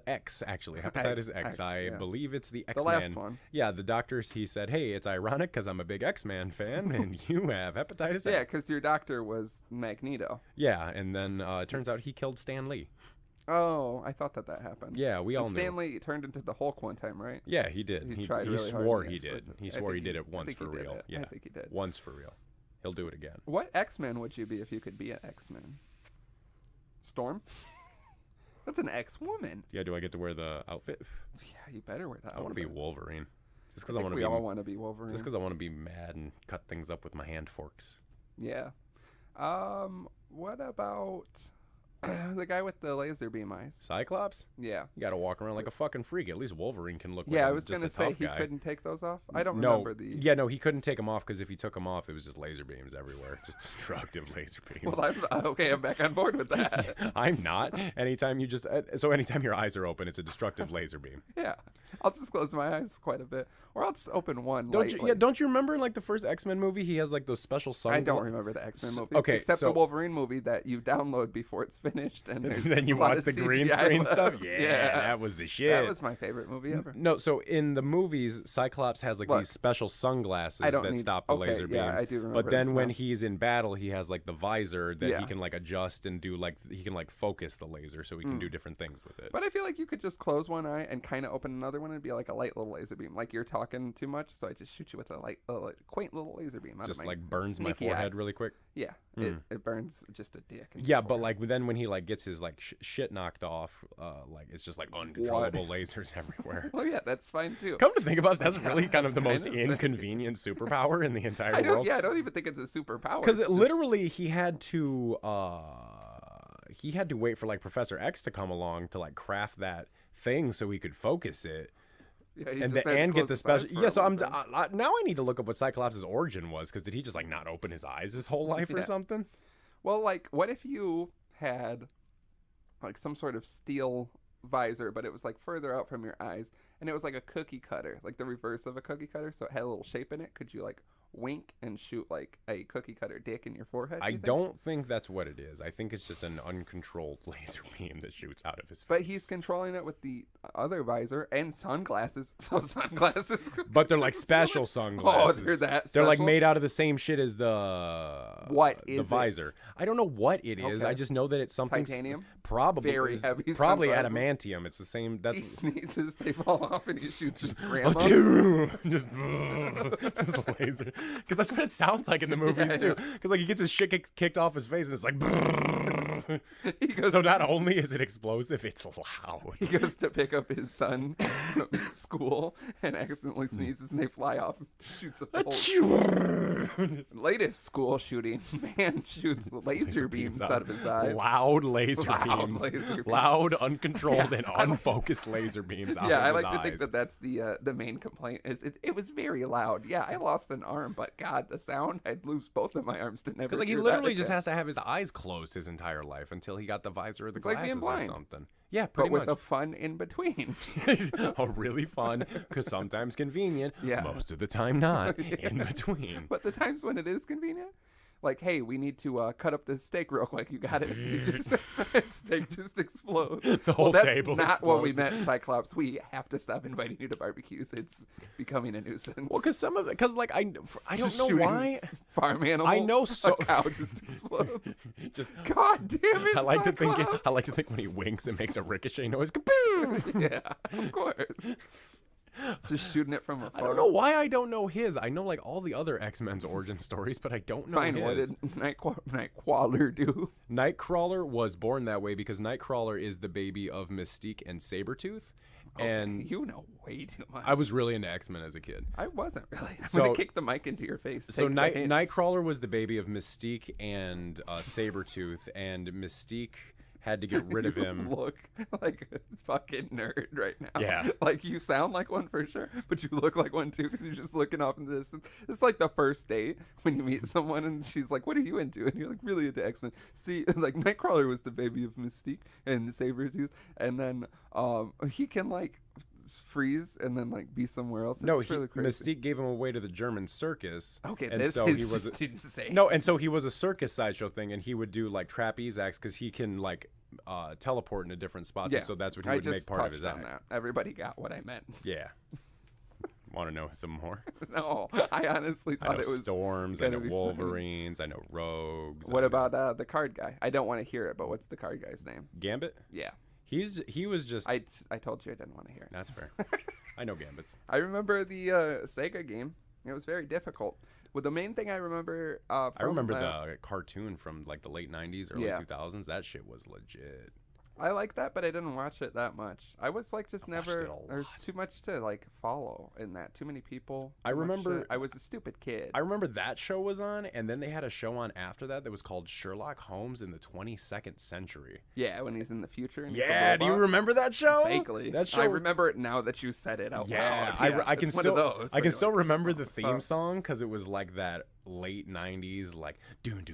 X, actually. Hepatitis X. X, I yeah. believe it's the The X-Man. last one. Yeah, the doctors, he said, hey, it's ironic because I'm a big X-Man fan, and you have hepatitis Yeah, X. because your doctor was Magneto. Yeah, and then it turns out he killed Stan Lee. Oh, I thought that happened. Yeah, we all And knew. Stanley turned into the Hulk one time, right? Yeah, he did. He tried really hard swore to he actually did. do it. He I swore he think did he- it I once think he for did real. it. Yeah, I think he did. once for real. He'll do it again. What X-Men would you be if you could be an X-Men? Storm? That's an X-woman. Yeah, do I get to wear the outfit? Yeah, you better wear that. I want to be outfit. Wolverine. Just I because I think want to we be. all want to be Wolverine. Just because I want to be mad and cut things up with my hand forks. Yeah. What about The guy with the laser beam eyes. Cyclops? Yeah. You gotta walk around like a fucking freak. At least Wolverine can look like Yeah, I was just gonna a say tough he guy. couldn't take those off. I don't No, remember the. yeah, no, he couldn't take them off because if he took them off, it was just laser beams everywhere, just destructive laser beams. Well, I'm back on board with that. I'm not. Anytime your eyes are open, it's a destructive laser beam. Yeah, I'll just close my eyes quite a bit, or I'll just open one. Don't lightly. you? Yeah, don't you remember in like the first X-Men movie, he has like those special I sunglasses. don't remember the X-Men movie. Okay, except so- the Wolverine movie that you download before it's finished, and Then you a lot watch of the green CGI screen left. stuff. Yeah, that was the shit. That was my favorite movie ever. No, so in the movies, Cyclops has like Look, these special sunglasses I don't that need- stop the okay, laser beams. yeah, I do remember but then this when now. he's in battle, he has like the visor that Yeah. he can like adjust and do like he can like focus the laser so he can do different things with it. But I feel like you could just close one eye and kind of open another one and be like a light little laser beam. Like you're talking too much, so I just shoot you with a quaint little laser beam. Out Just of my like burns my sneaky eye. forehead really quick. Yeah, it burns just a dick. in your Yeah, but forehead. like then when he like gets his like shit knocked off, like it's just like uncontrollable lasers everywhere. Well, yeah, that's fine too. Come to think about it, that's really kind of That's the most kind of sick. inconvenient superpower in the entire I world. don't even think it's a superpower. Because It's just- literally he had to wait for like Professor X to come along to like craft that thing so he could focus it yeah, he and just had to get close the his special. eyes for Yeah, a so little bit. now I need to look up what Cyclops' origin was because did he just like not open his eyes his whole life or Yeah. something? Well, like, what if you had like some sort of steel visor, but it was like further out from your eyes, and it was like a cookie cutter, like the reverse of a cookie cutter, so it had a little shape in it? Could you like wink and shoot like a cookie cutter dick in your forehead? I you think? don't think that's what it is. I think it's just an uncontrolled laser beam that shoots out of his face. But he's controlling it with the other visor and sunglasses. So sunglasses. But they're like special sunglasses. they're that They're like special? made out of the same shit as the What the is it? visor. I don't know what it is. I Okay. just know that it's something Titanium? Probably Very heavy Probably sunglasses. adamantium. It's the same. He That's sneezes, they fall off, and he shoots his grandma. just laser. Because that's what it sounds like in the movies I too. know. Because like he gets his shit kicked off his face and it's like. He goes, So not only is it explosive, it's loud. he goes to pick up his son from school and accidentally sneezes, and they fly off and shoots a hole. Latest school shooting, man shoots laser beams out of his eyes. Loud laser Loud beams. laser beams. Loud, uncontrolled, Yeah, and I like- unfocused laser beams out Yeah, of I his like to eyes. think that that's the main complaint. It was very loud. Yeah, I lost an arm, but God, the sound, I'd lose both of my arms to never. Because like he hear literally that just again. has to have his eyes closed his entire life until he got the visor or the It's like glasses being or blind. something. Yeah, but pretty with much. a fun in between. A really fun, because sometimes convenient, Yeah. most of the time not, Yeah. in between. But the times when it is convenient, like, hey, we need to cut up this steak real quick. You got it. You just, steak just explodes. The whole that's table not what we explodes. meant, Cyclops. We have to stop inviting you to barbecues. It's becoming a nuisance. Well, because like I don't Just know shooting why. farm animals. know so- A cow just explodes. Just God damn it! I like to think. Cyclops! I like to think when he winks, it makes a ricochet noise. Kaboom! Yeah, of course. Just shooting it from afar. I don't know why I don't know his. I know like all the other X-Men's origin stories, but I don't know Fine, what his. did Nightcrawler do? Nightcrawler was born that way because Nightcrawler is the baby of Mystique and Sabretooth. And You know way too much. I was really into X-Men as a kid. I wasn't really. I'm So- gonna kick the mic into your face. So Take the hint. Nightcrawler was the baby of Mystique and Sabretooth, and Mystique had to get rid of him. Look like a fucking nerd right now. Yeah. Like you sound like one for sure, but you look like one too because you're just looking off in the distance. It's like the first date when you meet someone and she's like, "What are you into?" And you're like, "Really into X-Men." See, like Nightcrawler was the baby of Mystique and Sabretooth, and then he can like freeze and then like be somewhere else. No, It's really crazy. Mystique gave him away to the German circus. Okay, and this so is he was just insane. no, and so he was a circus sideshow thing, and he would do like trapeze acts because he can like teleport into different spots. Yeah, and so that's what he I would just make part of his touched on act. that. Everybody got what I meant. Yeah. Want to know some more? No, I honestly I thought know it was Storms. I gonna know be Wolverines. I know Rogues. What I know about the card guy? I don't want to hear it, but what's the card guy's name? Gambit? Yeah, He was just. I told you I didn't want to hear it. That's fair. I know Gambits. I remember the Sega game. It was very difficult. Well, the main thing I remember. I remember the cartoon from like the late '90s, early Yeah. 2000s. That shit was legit. I like that, but I didn't watch it that much. I was like just never. There's too much to like follow in that. Too many people. I remember I was a stupid kid. I remember that show was on, and then they had a show on after that was called Sherlock Holmes in the 22nd Century. Yeah, when he's in the future. And Yeah, do you remember that show? Vaguely. That show. I remember it now that you said it out loud. I can it's still. one of those I can still like, remember the theme song because it was like that late 90s like and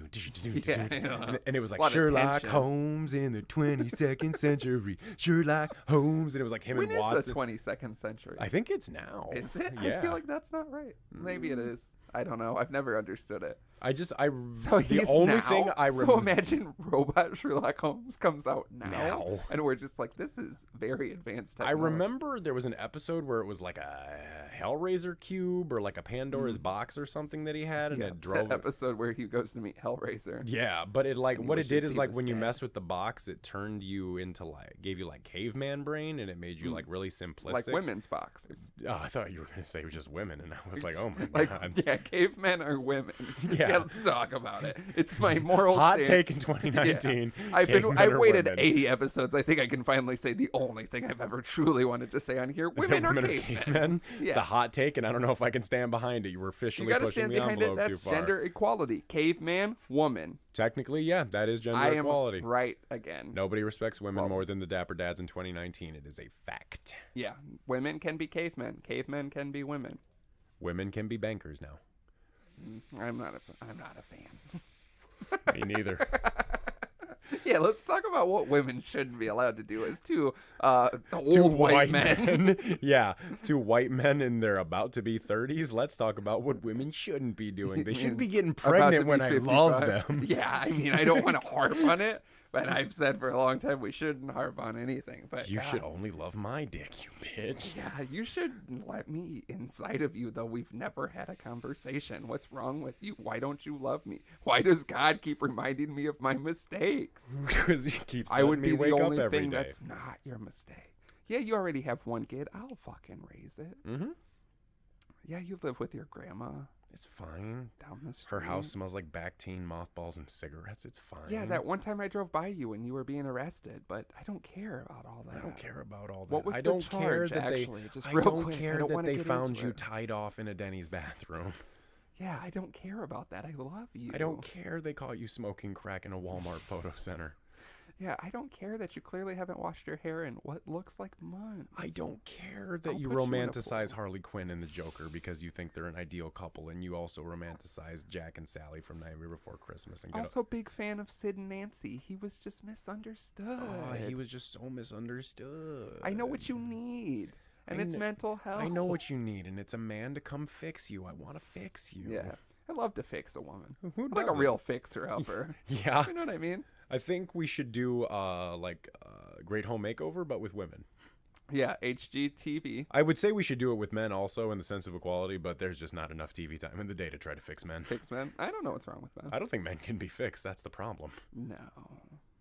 it was like Sherlock Holmes in the 22nd century. Sherlock Holmes, and it was like him when and Watson. When is the 22nd century? I think it's now. Is it? Yeah. I feel like that's not right. Maybe it is. I don't know. I've never understood it. So the only thing I remember. So imagine robot Sherlock Holmes comes out now, and we're just like, this is very advanced technology. I remember there was an episode where it was like a Hellraiser cube or like a Pandora's box or something that he had, and it drove. That episode where he goes to meet Hellraiser. Yeah, but it like what it did is like when you mess with the box, it turned you into like gave you like caveman brain, and it made you like really simplistic. Like women's boxes. Oh, I thought you were gonna say it was just women, and I was like, oh my god. Yeah, cavemen are women. Yeah. Let's talk about it. It's my moral hot stance. take in 2019. Yeah. I've waited 80 episodes. I think I can finally say the only thing I've ever truly wanted to say on here: women are cavemen. Yeah. It's a hot take, and I don't know if I can stand behind it. You were officially pushing the envelope too far. You got to stand behind it. That's gender equality. Caveman, woman. Technically, yeah, that is gender equality. Right again. Nobody respects women more than the Dapper Dads in 2019. It is a fact. Yeah, women can be cavemen. Cavemen can be women. Women can be bankers now. I'm not a fan. Me neither. Yeah, let's talk about what women shouldn't be allowed to do as two old white men. Yeah, two white men in their about to be 30s. Let's talk about what women shouldn't be doing. They shouldn't be getting pregnant when 55. I love them. Yeah, I mean, I don't want to harp on it, but I've said for a long time we shouldn't harp on anything. But you should only love my dick, you bitch. Yeah, you should let me inside of you, though we've never had a conversation. What's wrong with you? Why don't you love me? Why does God keep reminding me of my mistakes? Because he keeps I would me be wake the up only every thing day. That's not your mistake. Yeah, you already have one kid. I'll fucking raise it. Mm-hmm. Yeah, you live with your grandma. It's fine. Down the street. Her house smells like Bactine, mothballs, and cigarettes. It's fine. Yeah, that one time I drove by you and you were being arrested, but I don't care about all that. I don't care about all that. What was I don't the charge, care that actually? They, Just I real don't quick. care I don't that they found into you it. tied off in a Denny's bathroom. Yeah, I don't care about that. I love you. I don't care they caught you smoking crack in a Walmart photo center. Yeah, I don't care that you clearly haven't washed your hair in what looks like months. I don't care that you romanticize Harley Quinn and the Joker because you think they're an ideal couple, and you also romanticize Jack and Sally from Nightmare Before Christmas. And also, big fan of Sid and Nancy. He was just misunderstood. Oh, he was just so misunderstood. I know what you need, and it's mental health. I know what you need, and it's a man to come fix you. I want to fix you. Yeah. I love to fix a woman. Who like a real fixer-upper. Yeah. You know what I mean? I think we should do Great Home Makeover, but with women. Yeah, HGTV. I would say we should do it with men also in the sense of equality, but there's just not enough TV time in the day to try to fix men. Fix men? I don't know what's wrong with men. I don't think men can be fixed. That's the problem. No.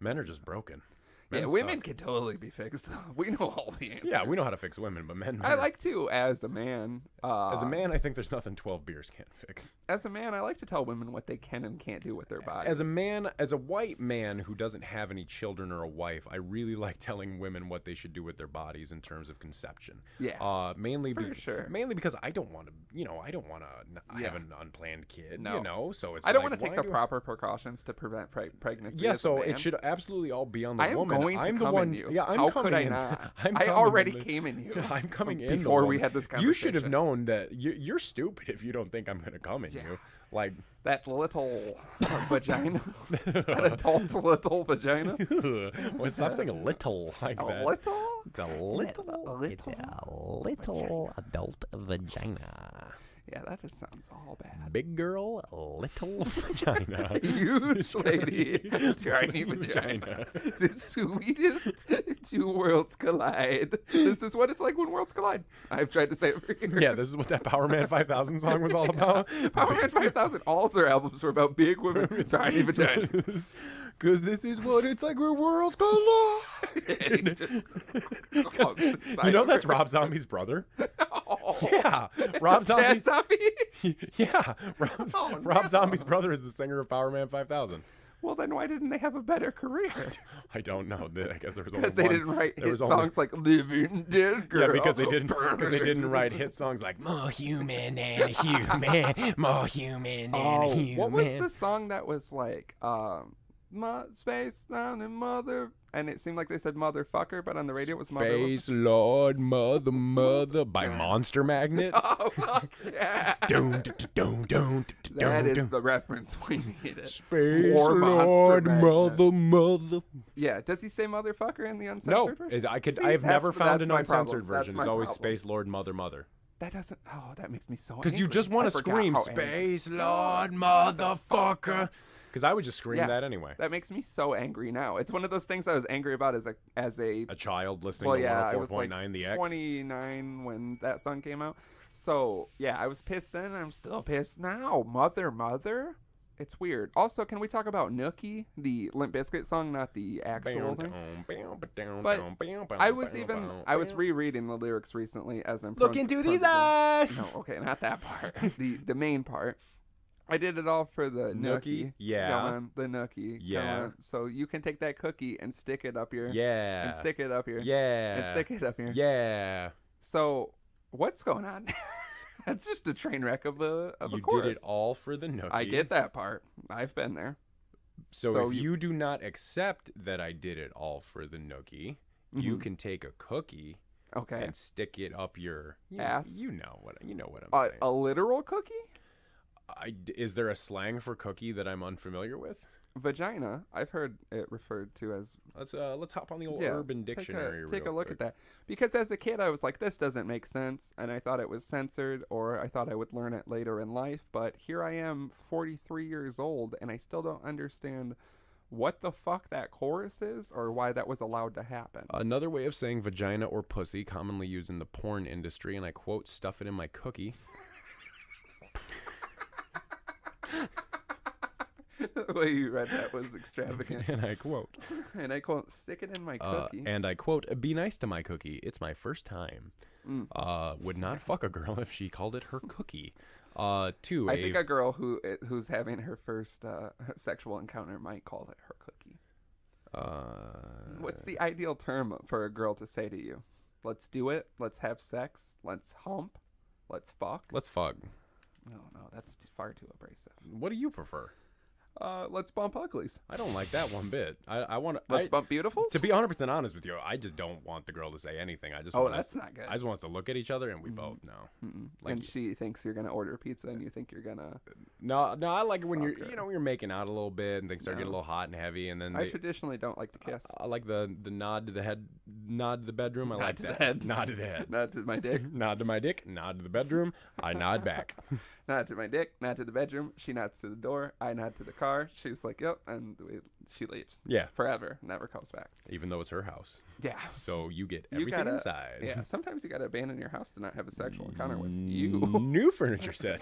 Men are just broken. Men yeah, women can totally be fixed. We know all the answers. Yeah, we know how to fix women, but men. I like to, as a man. As a man, I think there's nothing 12 beers can't fix. As a man, I like to tell women what they can and can't do with their bodies. As a man, as a white man who doesn't have any children or a wife, I really like telling women what they should do with their bodies in terms of conception. Yeah. Mainly because I don't want to, have an unplanned kid. No. You know, so it's. I don't want to take the proper precautions to prevent pregnancy. Yeah, so it should absolutely all be on the woman. I'm the one. Yeah, I'm How coming could I in. not? I already came in you. I'm coming in before we had this conversation. You should have known that you're stupid if you don't think I'm going to come in you. Like that little vagina, that adult little vagina. Well, stop saying little like that. Little? It's a little adult vagina. Yeah, that just sounds all bad. Big girl, little vagina. Huge lady, tiny vagina. The sweetest two worlds collide. This is what it's like when worlds collide. I've tried to say it for years. Yeah, this is what that Power Man 5000 song was all about. Power Man 5000, all of their albums were about big women with tiny vaginas. Because this is what it's like where worlds collide. You know that's Rob Zombie's brother? Oh. Yeah. Rob Zombie. Chad Zombie? Yeah. Rob Zombie's brother is the singer of Power Man 5000. Well, then why didn't they have a better career? I don't know. I guess there was only Because they didn't write hit songs like "Living Dead Girl." Yeah, because they didn't write hit songs like "More Human Than a Human," "More Human Than a Human." What was the song that was like Space Down and Mother? And it seemed like they said motherfucker, but on the radio it was mother. Space Lord Mother by Monster Magnet. Oh, fuck yeah. That is the reference we needed. Space War Lord Monster Mother. Yeah, does he say motherfucker in the uncensored version? No, See, I have never found that's an my uncensored problem. version. That's It's my always problem. Space Lord Mother. That doesn't. Oh, that makes me so. Because you just want to scream Space Lord Motherfucker. Because I would just scream that anyway. That makes me so angry now. It's one of those things I was angry about as a child listening to I was 104.9 like The X. 29 when that song came out. So yeah, I was pissed then. I'm still pissed now. Mother. It's weird. Also, can we talk about Nookie, the Limp Bizkit song, not the actual thing? But I was rereading the lyrics recently as I'm Look into these eyes. No, okay, not that part. the main part. I did it all for the Nookie. Yeah. Come on, the Nookie. Yeah. Come on. So you can take that cookie and stick it up here. Yeah. And stick it up here. Yeah. And stick it up here. Yeah. So what's going on? That's just a train wreck of a You chorus. did it all for the Nookie. I get that part. I've been there. So if you do not accept that I did it all for the Nookie, you can take a cookie and stick it up your ass. You know what I'm saying. A literal cookie? Is there a slang for cookie that I'm unfamiliar with? Vagina. I've heard it referred to as. Let's hop on the old Urban Dictionary. Take a look quick. at that. Because as a kid, I was like, this doesn't make sense, and I thought it was censored, or I thought I would learn it later in life. But here I am, 43 years old, and I still don't understand what the fuck that chorus is, or why that was allowed to happen. Another way of saying vagina or pussy, commonly used in the porn industry, and I quote, "Stuff it in my cookie." The way you read that was extravagant. And I quote, "Stick it in my cookie." and I quote, "Be nice to my cookie. It's my first time. Would not fuck a girl if she called it her cookie." I think a girl who's having her first sexual encounter might call it her cookie. What's the ideal term for a girl to say to you? Let's do it. Let's have sex. Let's hump. Let's fuck. Let's fuck. No, that's far too abrasive. What do you prefer? Let's bump uglies. I don't like that one bit. I want to. Let's bump beautifuls. To be 100% honest with you, I just don't want the girl to say anything. I just that's not good. I just want us to look at each other and we both know. Like, and she thinks you're gonna order pizza and you think you're gonna. No, I like it when you're making out a little bit and things start getting a little hot and heavy, and then I traditionally don't like to kiss. I like the nod to the head, nod to the bedroom. I like that. Head. Nod to the head. Nod to my dick. Nod to my dick. Nod to the bedroom. I nod back. Nod to my dick. Nod to the bedroom. She nods to the door. I nod to the car. She's like, "Yep," and she leaves. Yeah, forever. Never comes back. Even though it's her house. Yeah. So you get everything inside. Yeah. Sometimes you gotta abandon your house to not have a sexual encounter with you. New furniture set.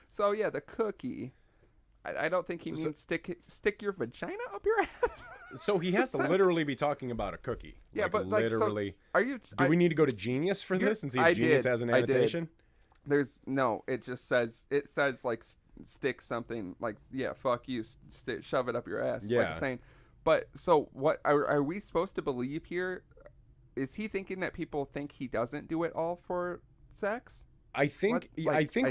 So yeah, the cookie. I don't think he means stick your vagina up your ass. So he has to literally be talking about a cookie. Yeah, like, but literally. So are you? Do we need to go to Genius for this and see if Genius has an annotation? There's no. It just says like stick something like fuck you, shove it up your ass. Yeah. Like saying. But so what are we supposed to believe here? Is he thinking that people think he doesn't do it all for sex? I think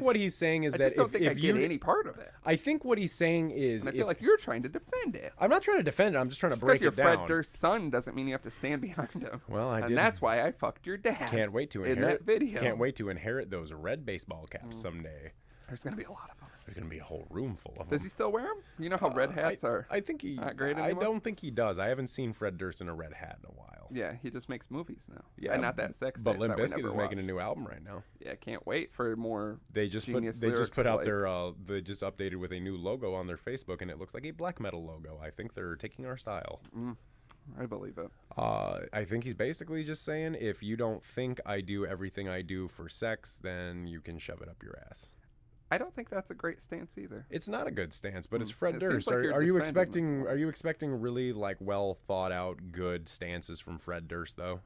what he's saying is I that just don't think I you get any part of it. I think what he's saying is, and I feel like you're trying to defend it. I'm not trying to defend it. I'm just trying to break it down. Because you're Fred Durst's son doesn't mean you have to stand behind him. Well, and that's why I fucked your dad. Can't wait to inherit in that video. Can't wait to inherit those red baseball caps someday. There's gonna be a lot of them. There's gonna be a whole room full of them. Does he still wear them? You know how red hats are. I think he. Not great anymore? I don't think he does. I haven't seen Fred Durst in a red hat in a while. Yeah, he just makes movies now. Yeah, and not that sexy. But Limp Bizkit is making a new album right now. Yeah, can't wait for more. They just put out their. They just updated with a new logo on their Facebook, and it looks like a black metal logo. I think they're taking our style. I believe it. I think he's basically just saying, if you don't think I do everything I do for sex, then you can shove it up your ass. I don't think that's a great stance either. It's not a good stance, but it's Fred It Durst. seems like Are you defending this. are you expecting really like well thought out good stances from Fred Durst though?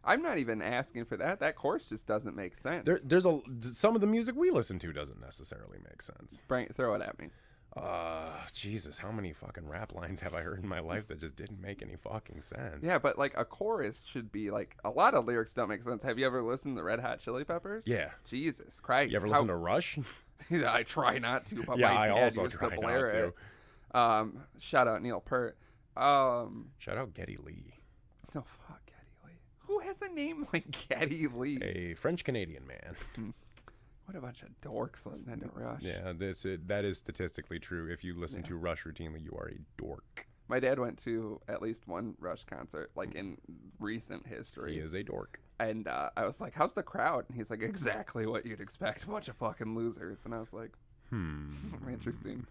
I'm not even asking for that. That chorus just doesn't make sense. There's some of the music we listen to doesn't necessarily make sense. Throw it at me. Jesus, how many fucking rap lines have I heard in my life that just didn't make any fucking sense? Yeah, but like a chorus should be like a lot of lyrics don't make sense. Have you ever listened to Red Hot Chili Peppers? Yeah. Jesus Christ. You ever listen to Rush? I try not to, but Yeah, my I dad also used try to not blare to. it. Shout out Neil Peart. Shout out Geddy Lee. No, fuck Geddy Lee. Who has a name like Geddy Lee? A French-Canadian man. What a bunch of dorks listening to Rush. Yeah, that is statistically true. If you listen to Rush routinely, you are a dork. My dad went to at least one Rush concert, like in recent history. He is a dork. And I was like, how's the crowd? And he's like, exactly what you'd expect. A bunch of fucking losers. And I was like, interesting.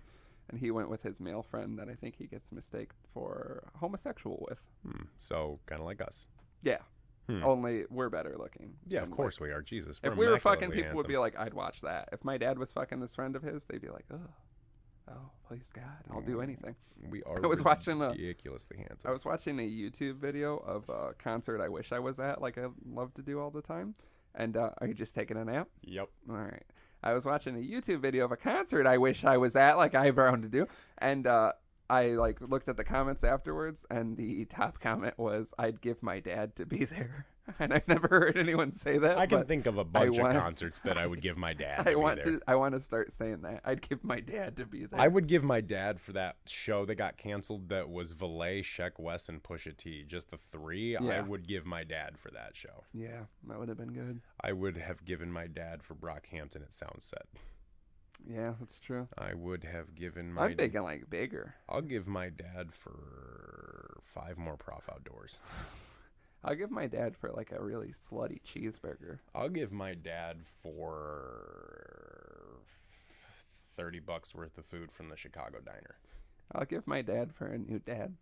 And he went with his male friend that I think he gets mistaken for homosexual with. So, kind of like us. Yeah. Only we're better looking. Yeah, of course we are. Jesus. If we were fucking, people would be like, I'd watch that. If my dad was fucking this friend of his, they'd be like, oh, please God, I'll do anything. We are ridiculously handsome. I was watching a YouTube video of a concert I wish I was at, like I love to do all the time. And are you just taking a nap? Yep. All right. I was watching a YouTube video of a concert I wish I was at, like I've bound to do. And I like looked at the comments afterwards, and the top comment was, "I'd give my dad to be there." And I've never heard anyone say that. I can think of a bunch of concerts that I would give my dad. I want to start saying that. I'd give my dad to be there. I would give my dad for that show that got canceled. That was Valet, Sheck West, and Pusha T. Just the three. Yeah. I would give my dad for that show. Yeah, that would have been good. I would have given my dad for Brockhampton at Soundset. Yeah, that's true. I would have given my... I'm thinking like bigger. I'll give my dad for 5 more Prof Outdoors. I'll give my dad for like a really slutty cheeseburger. I'll give my dad for $30 worth of food from the Chicago diner. I'll give my dad for a new dad.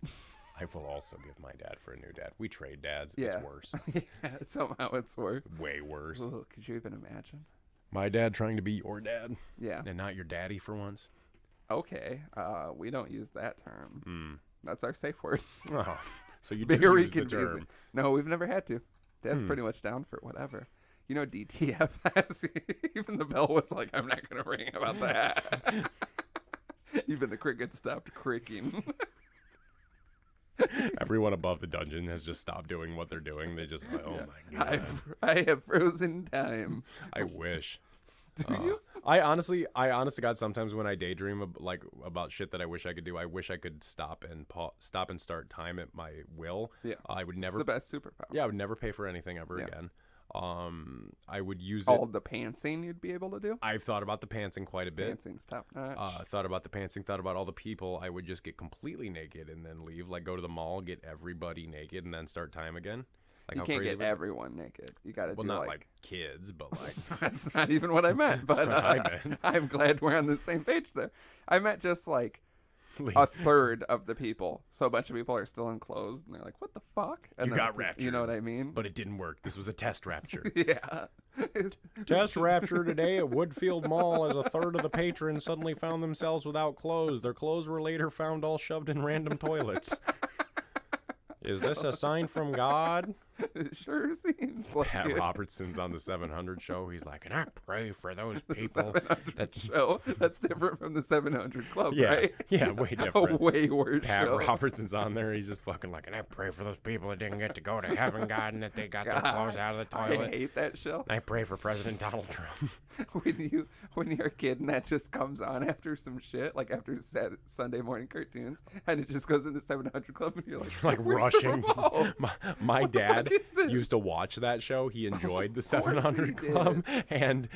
I will also give my dad for a new dad. We trade dads. Yeah. It's worse. Yeah, somehow it's worse. Way worse. Ugh, could you even imagine? My dad trying to be your dad. Yeah. And not your daddy for once. Okay. We don't use that term. That's our safe word. Oh, so you do Very use the confusing. term. No, we've never had to. Dad's pretty much down for whatever. You know, DTF has, even the bell was like, I'm not going to ring about that. Even the cricket stopped cricking. Everyone above the dungeon has just stopped doing what they're doing. They just like, oh my God. I have frozen time. I wish. Do you? I honestly God, sometimes when I daydream about shit that I wish I could do, I wish I could stop and start time at my will. Yeah. I would never. It's the best superpower. Yeah, I would never pay for anything ever again. I would use all the pantsing you'd be able to do. I've thought about the pantsing quite a bit. Pantsing's top notch. Thought about the pantsing. Thought about all the people. I would just get completely naked and then leave. Like go to the mall, get everybody naked, and then start time again. Like you can't get everyone naked. You got to do not like kids, but like that's not even what I meant. But I'm glad we're on the same page there. I meant just like a third of the people. So a bunch of people are still enclosed, and they're like, "What the fuck?" And you got raptured. You know what I mean? But it didn't work. This was a test rapture. Yeah. Test rapture today at Woodfield Mall as a third of the patrons suddenly found themselves without clothes. Their clothes were later found all shoved in random toilets. Is this a sign from God? It sure seems like Pat it. Robertson's on the 700 show. He's like, and I pray for those people. That's different from the 700 Club, yeah, right? Yeah, way different. A way worse Pat show. Robertson's on there. He's just fucking like, and I pray for those people that didn't get to go to heaven, God, and that they got their clothes out of the toilet. I hate that show. I pray for President Donald Trump. when you're a kid and that just comes on after some shit, like after Sunday morning cartoons, and it just goes into 700 Club, and you're like rushing. My dad used to watch that show. He enjoyed the 700 Club, and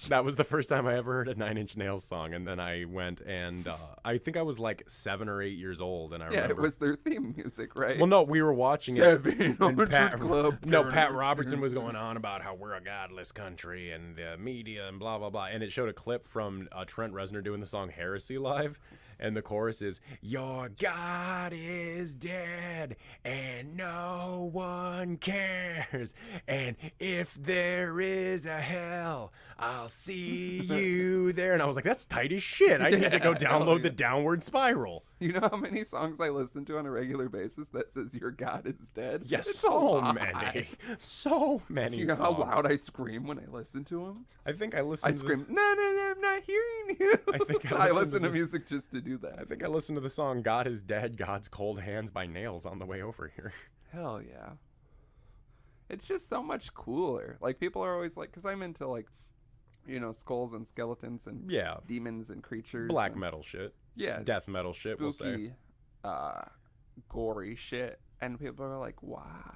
that was the first time I ever heard a 9 Inch Nails song. And then I went and I think I was like 7 or 8 years old, and I remember it was their theme music, right? Well, no, we were watching it. 700 Club. No, Pat Robertson was going on about how we're a godless country and the media and blah blah blah, and it showed a clip from Trent Reznor doing the song "Heresy" live. And the chorus is, your God is dead and no one cares. And if there is a hell, I'll see you there. And I was like, that's tight as shit. I need to go download the Downward Spiral. You know how many songs I listen to on a regular basis that says your God is dead? Yes, so many. So many. You know how loud I scream when I listen to them? I think I listen I scream, no, hearing you. I think I listen to music just to do that. I think I listened to the song God is Dead, God's Cold Hands by Nails on the way over here. Hell yeah. It's just so much cooler. Like, people are always like, because I'm into, like, you know, skulls and skeletons and Yeah. demons and creatures. Black and, metal shit. yeah. Death metal shit, we'll say. Spooky, gory shit. And people are like, why?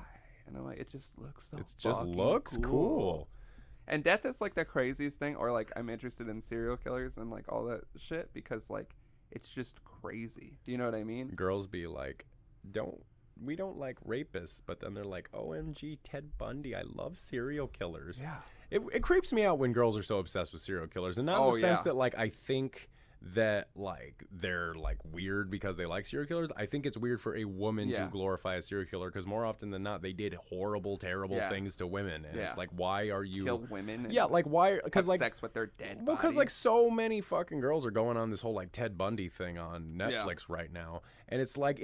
And I'm like, it just looks so It just fucking looks cool. And death is, like, the craziest thing. Or, like, I'm interested in serial killers and, like, all that shit because, like, it's just crazy. Do you know what I mean? Girls be like, we don't like rapists, but then they're like, OMG, Ted Bundy, I love serial killers. Yeah. It creeps me out when girls are so obsessed with serial killers, and not in the sense that, like, I think that, like, they're, like, weird because they like serial killers. I think it's weird for a woman to glorify a serial killer because more often than not, they did horrible, terrible things to women, and it's like, why are you kill women? Yeah, like, why? Because, like, sex with their dead well, because, body. like, so many fucking girls are going on this whole, like, Ted Bundy thing on Netflix right now, and it's like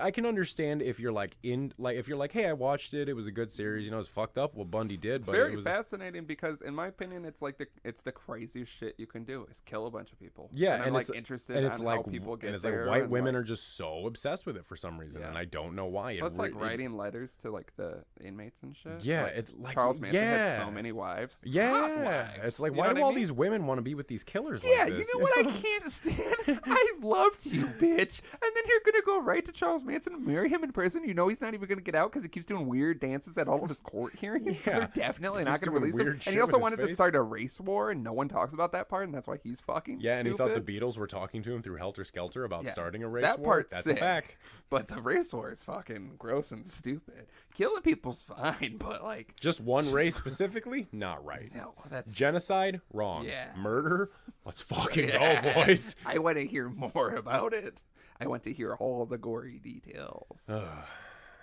I can understand if you're like hey, I watched it, it was a good series, you know, it's fucked up what Bundy did, it's but very it was fascinating because, in my opinion, it's like the craziest shit you can do is kill a bunch of people. Yeah, and I'm like interested in how people get and it's there. like white and women are just so obsessed with it for some reason, and I don't know why. Well, it's like writing letters to, like, the inmates and shit. Yeah, like, it's like Charles Manson had so many wives. Yeah, Hot wives. it's like, You why know do what I all mean? these women want to be with these killers? Yeah, like this? you know what I can't stand? I loved you, bitch. And then you're going to go right to Charles Manson and marry him in prison. You know he's not even going to get out because he keeps doing weird dances at all of his court hearings. Yeah. They're definitely He not keeps going to doing release him. weird And shit he also with his wanted to face. start a race war, and no one talks about that part, and that's why he's fucking Yeah, and he thought stupid. the Beatles were talking to him through Helter Skelter about starting a race that war. part's That's sick, a fact. But the race war is fucking gross and stupid. Killing people's fine, but, like... Just one race specifically? Not right. No, that's... Genocide? Wrong. Yeah. Murder? Let's fucking go, boys. I want to hear more about it. I want to hear all the gory details.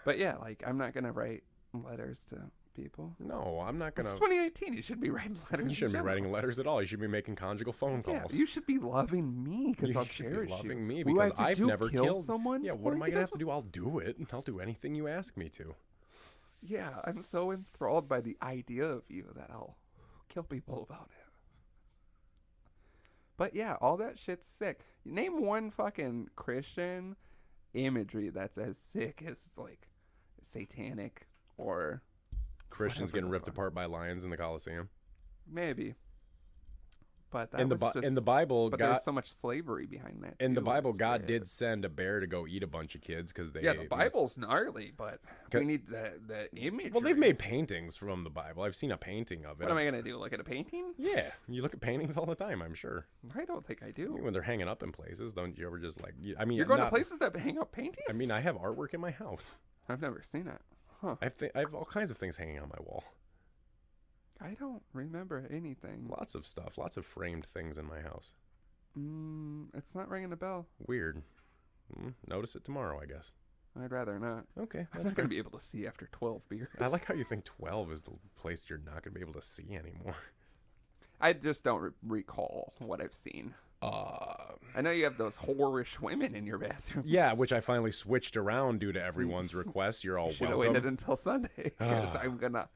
But yeah, like, I'm not going to write letters to people. No, I'm not going It's to. 2018. You should be writing letters. You shouldn't be in writing general. letters at all. You should be making conjugal phone Yeah, calls. you should be loving me because You I'll should be cherish loving you. me What do I because have to I've do? never Kill killed someone. Yeah, for what am I you? going to have to do? I'll do it. I'll do anything you ask me to. Yeah, I'm so enthralled by the idea of you that I'll kill people about it. But yeah, all that shit's sick. Name one fucking Christian imagery that's as sick as, like, satanic or Christians whatever getting the ripped fuck. apart by lions in the Colosseum. maybe. But that In the was just, in the Bible, but God, there's so much slavery behind that. in the too, Bible, it's God did rich. send a bear to go eat a bunch of kids because they. Yeah, the Bible's gnarly, but we need the image. Well, they've made paintings from the Bible. I've seen a painting of it. What am I gonna do? Look at a painting? Yeah, you look at paintings all the time. I'm sure. I don't think I do. When they're hanging up in places, don't you ever just like? I mean, You're going to not- places that hang up paintings? I mean, I have artwork in my house. I've never seen it. Huh? I have all kinds of things hanging on my wall. I don't remember anything. Lots of stuff. Lots of framed things in my house. It's not ringing a bell. Weird. Notice it tomorrow, I guess. I'd rather not. Okay, I'm that's not fair. going to be able to see after 12 beers. I like how you think 12 is the place you're not going to be able to see anymore. I just don't recall what I've seen. I know you have those whorish women in your bathroom. Yeah, which I finally switched around due to everyone's request. You're all Should have welcome. waited until Sunday because I'm going to...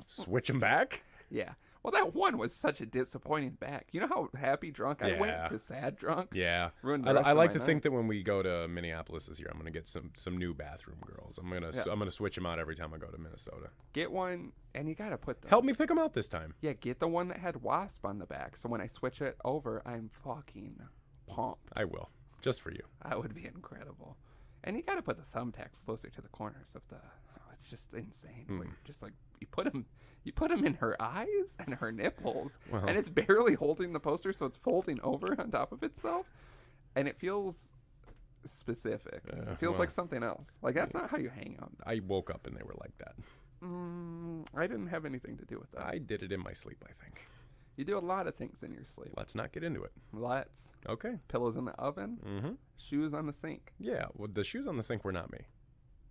Switch them back? Yeah. Well, that one was such a disappointing back. You know how happy drunk I went to sad drunk? Yeah. Ruined the I rest of like my to night. think that when we go to Minneapolis this year, I'm going to get some new bathroom girls. I'm gonna switch them out every time I go to Minnesota. Get one, and you got to put those. Help me pick them out this time. Yeah, get the one that had wasp on the back. So when I switch it over, I'm fucking pumped. I will, just for you. That would be incredible. And you got to put the thumbtacks closer to the corners of the... it's just insane. Where you're just like, you put them in her eyes and her nipples, Well. and it's barely holding the poster, so it's folding over on top of itself, and it feels specific. It feels like something else. Like, that's not how you hang them. I woke up and they were like that. I didn't have anything to do with that. I did it in my sleep, I think. You do a lot of things in your sleep. Let's not get into it. Let's. Okay. Pillows in the oven, shoes on the sink. Yeah, well, the shoes on the sink were not me.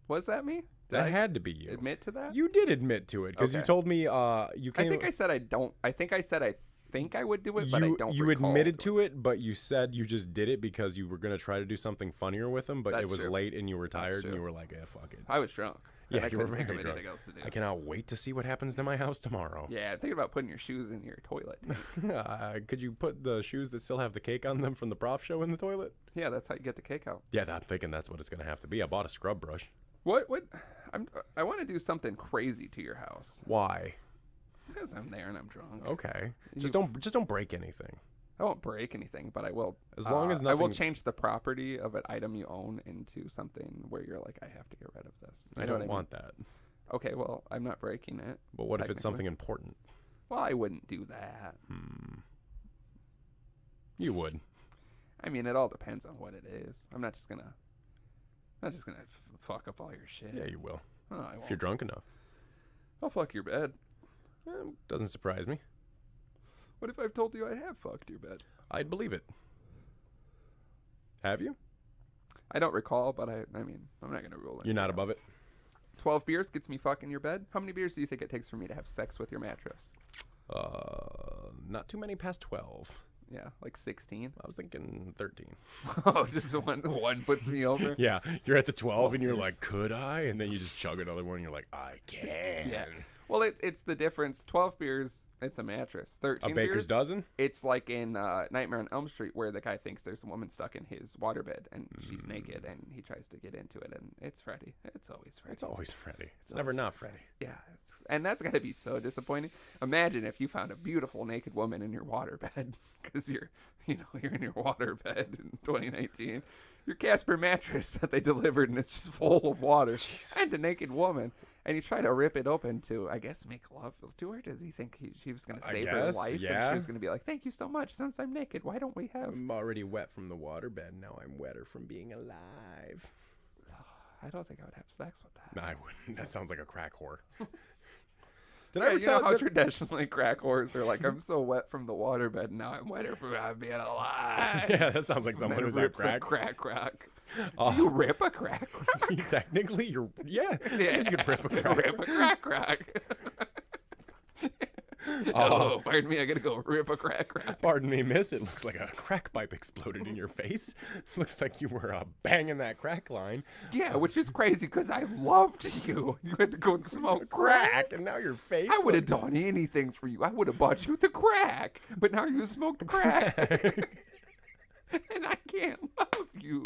Was that me? Did That I had to be you. admit to that? You did admit to it because you Okay. told me you came. I think I said I don't. I think I said I think I would do it, but I don't You recall admitted doing to it, but you said you just did it because you were going to try to do something funnier with him, but That's it was true. late and you were That's tired and true. you were like, yeah, fuck it. I was drunk. Yeah, and I you were couldn't think of very anything drunk. else to do. I cannot wait to see what happens to my house tomorrow. Yeah, I'm thinking about putting your shoes in your toilet. Could you put the shoes that still have the cake on them from the prof show in the toilet? Yeah, that's how you get the cake out. Yeah, I'm thinking that's what it's going to have to be. I bought a scrub brush. What? I want to do something crazy to your house Why? because I'm there and I'm drunk. Okay. Just don't break anything. I won't break anything, but I will. As long as I will nothing- change the property of an item you own into something where you're like, I have to get rid of this. I You know don't what mean? want that. Okay, well, I'm not breaking it. But what if it's technically. something important? Well, I wouldn't do that. You would. I mean, it all depends on what it is. I'm not just gonna fuck up all your shit. Yeah, you will. Oh, I If won't. you're drunk enough. I'll fuck your bed. Doesn't surprise me. What if I've told you I have fucked your bed? I'd believe it. Have you? I don't recall, but I mean, I'm not gonna rule it. You're not above it? 12 beers gets me fucking your bed. How many beers do you think it takes for me to have sex with your mattress? Not too many past 12. Yeah, like 16. I was thinking 13. Oh, just one puts me over. Yeah, you're at the 12 and you're years. like, could I? And then you just chug another one and you're like, I can. Yeah. Well, it's the difference. 12 beers, it's a mattress. 13 A baker's beers, dozen? it's like in Nightmare on Elm Street where the guy thinks there's a woman stuck in his waterbed and she's naked and he tries to get into it and it's Freddy. It's always Freddy. It's always Freddy. It's never not Freddy. Yeah, and that's got to be so disappointing. Imagine if you found a beautiful naked woman in your waterbed because you're in your waterbed in 2019. Your Casper mattress that they delivered and it's just full of water and a naked woman. And you try to rip it open to, I guess, make love to her. Does he think she was going to save her guess, life? yeah. And she was going to be like, thank you so much. Since I'm naked, why don't we have... I'm already wet from the waterbed. Now I'm wetter from being alive. I don't think I would have sex with that. No, I wouldn't. That sounds like a crack whore. Did Yeah, I ever you tell know how that- traditionally crack whores are like, I'm so wet from the waterbed, now I'm wetter from being alive. Yeah, that sounds like And someone then who's on rips a crack. crack. Oh. Do you rip a crack? Technically, yeah. I guess you could rip a crack. Rip a crack. Oh, pardon me, I gotta go rip a crack. Pardon me, miss. It looks like a crack pipe exploded in your face. Looks like you were banging that crack line. Yeah, which is crazy because I loved you. You had to go and smoke crack. And now your face. I would have done anything for you. I would have bought you the crack. But now you smoked crack. And I can't love you.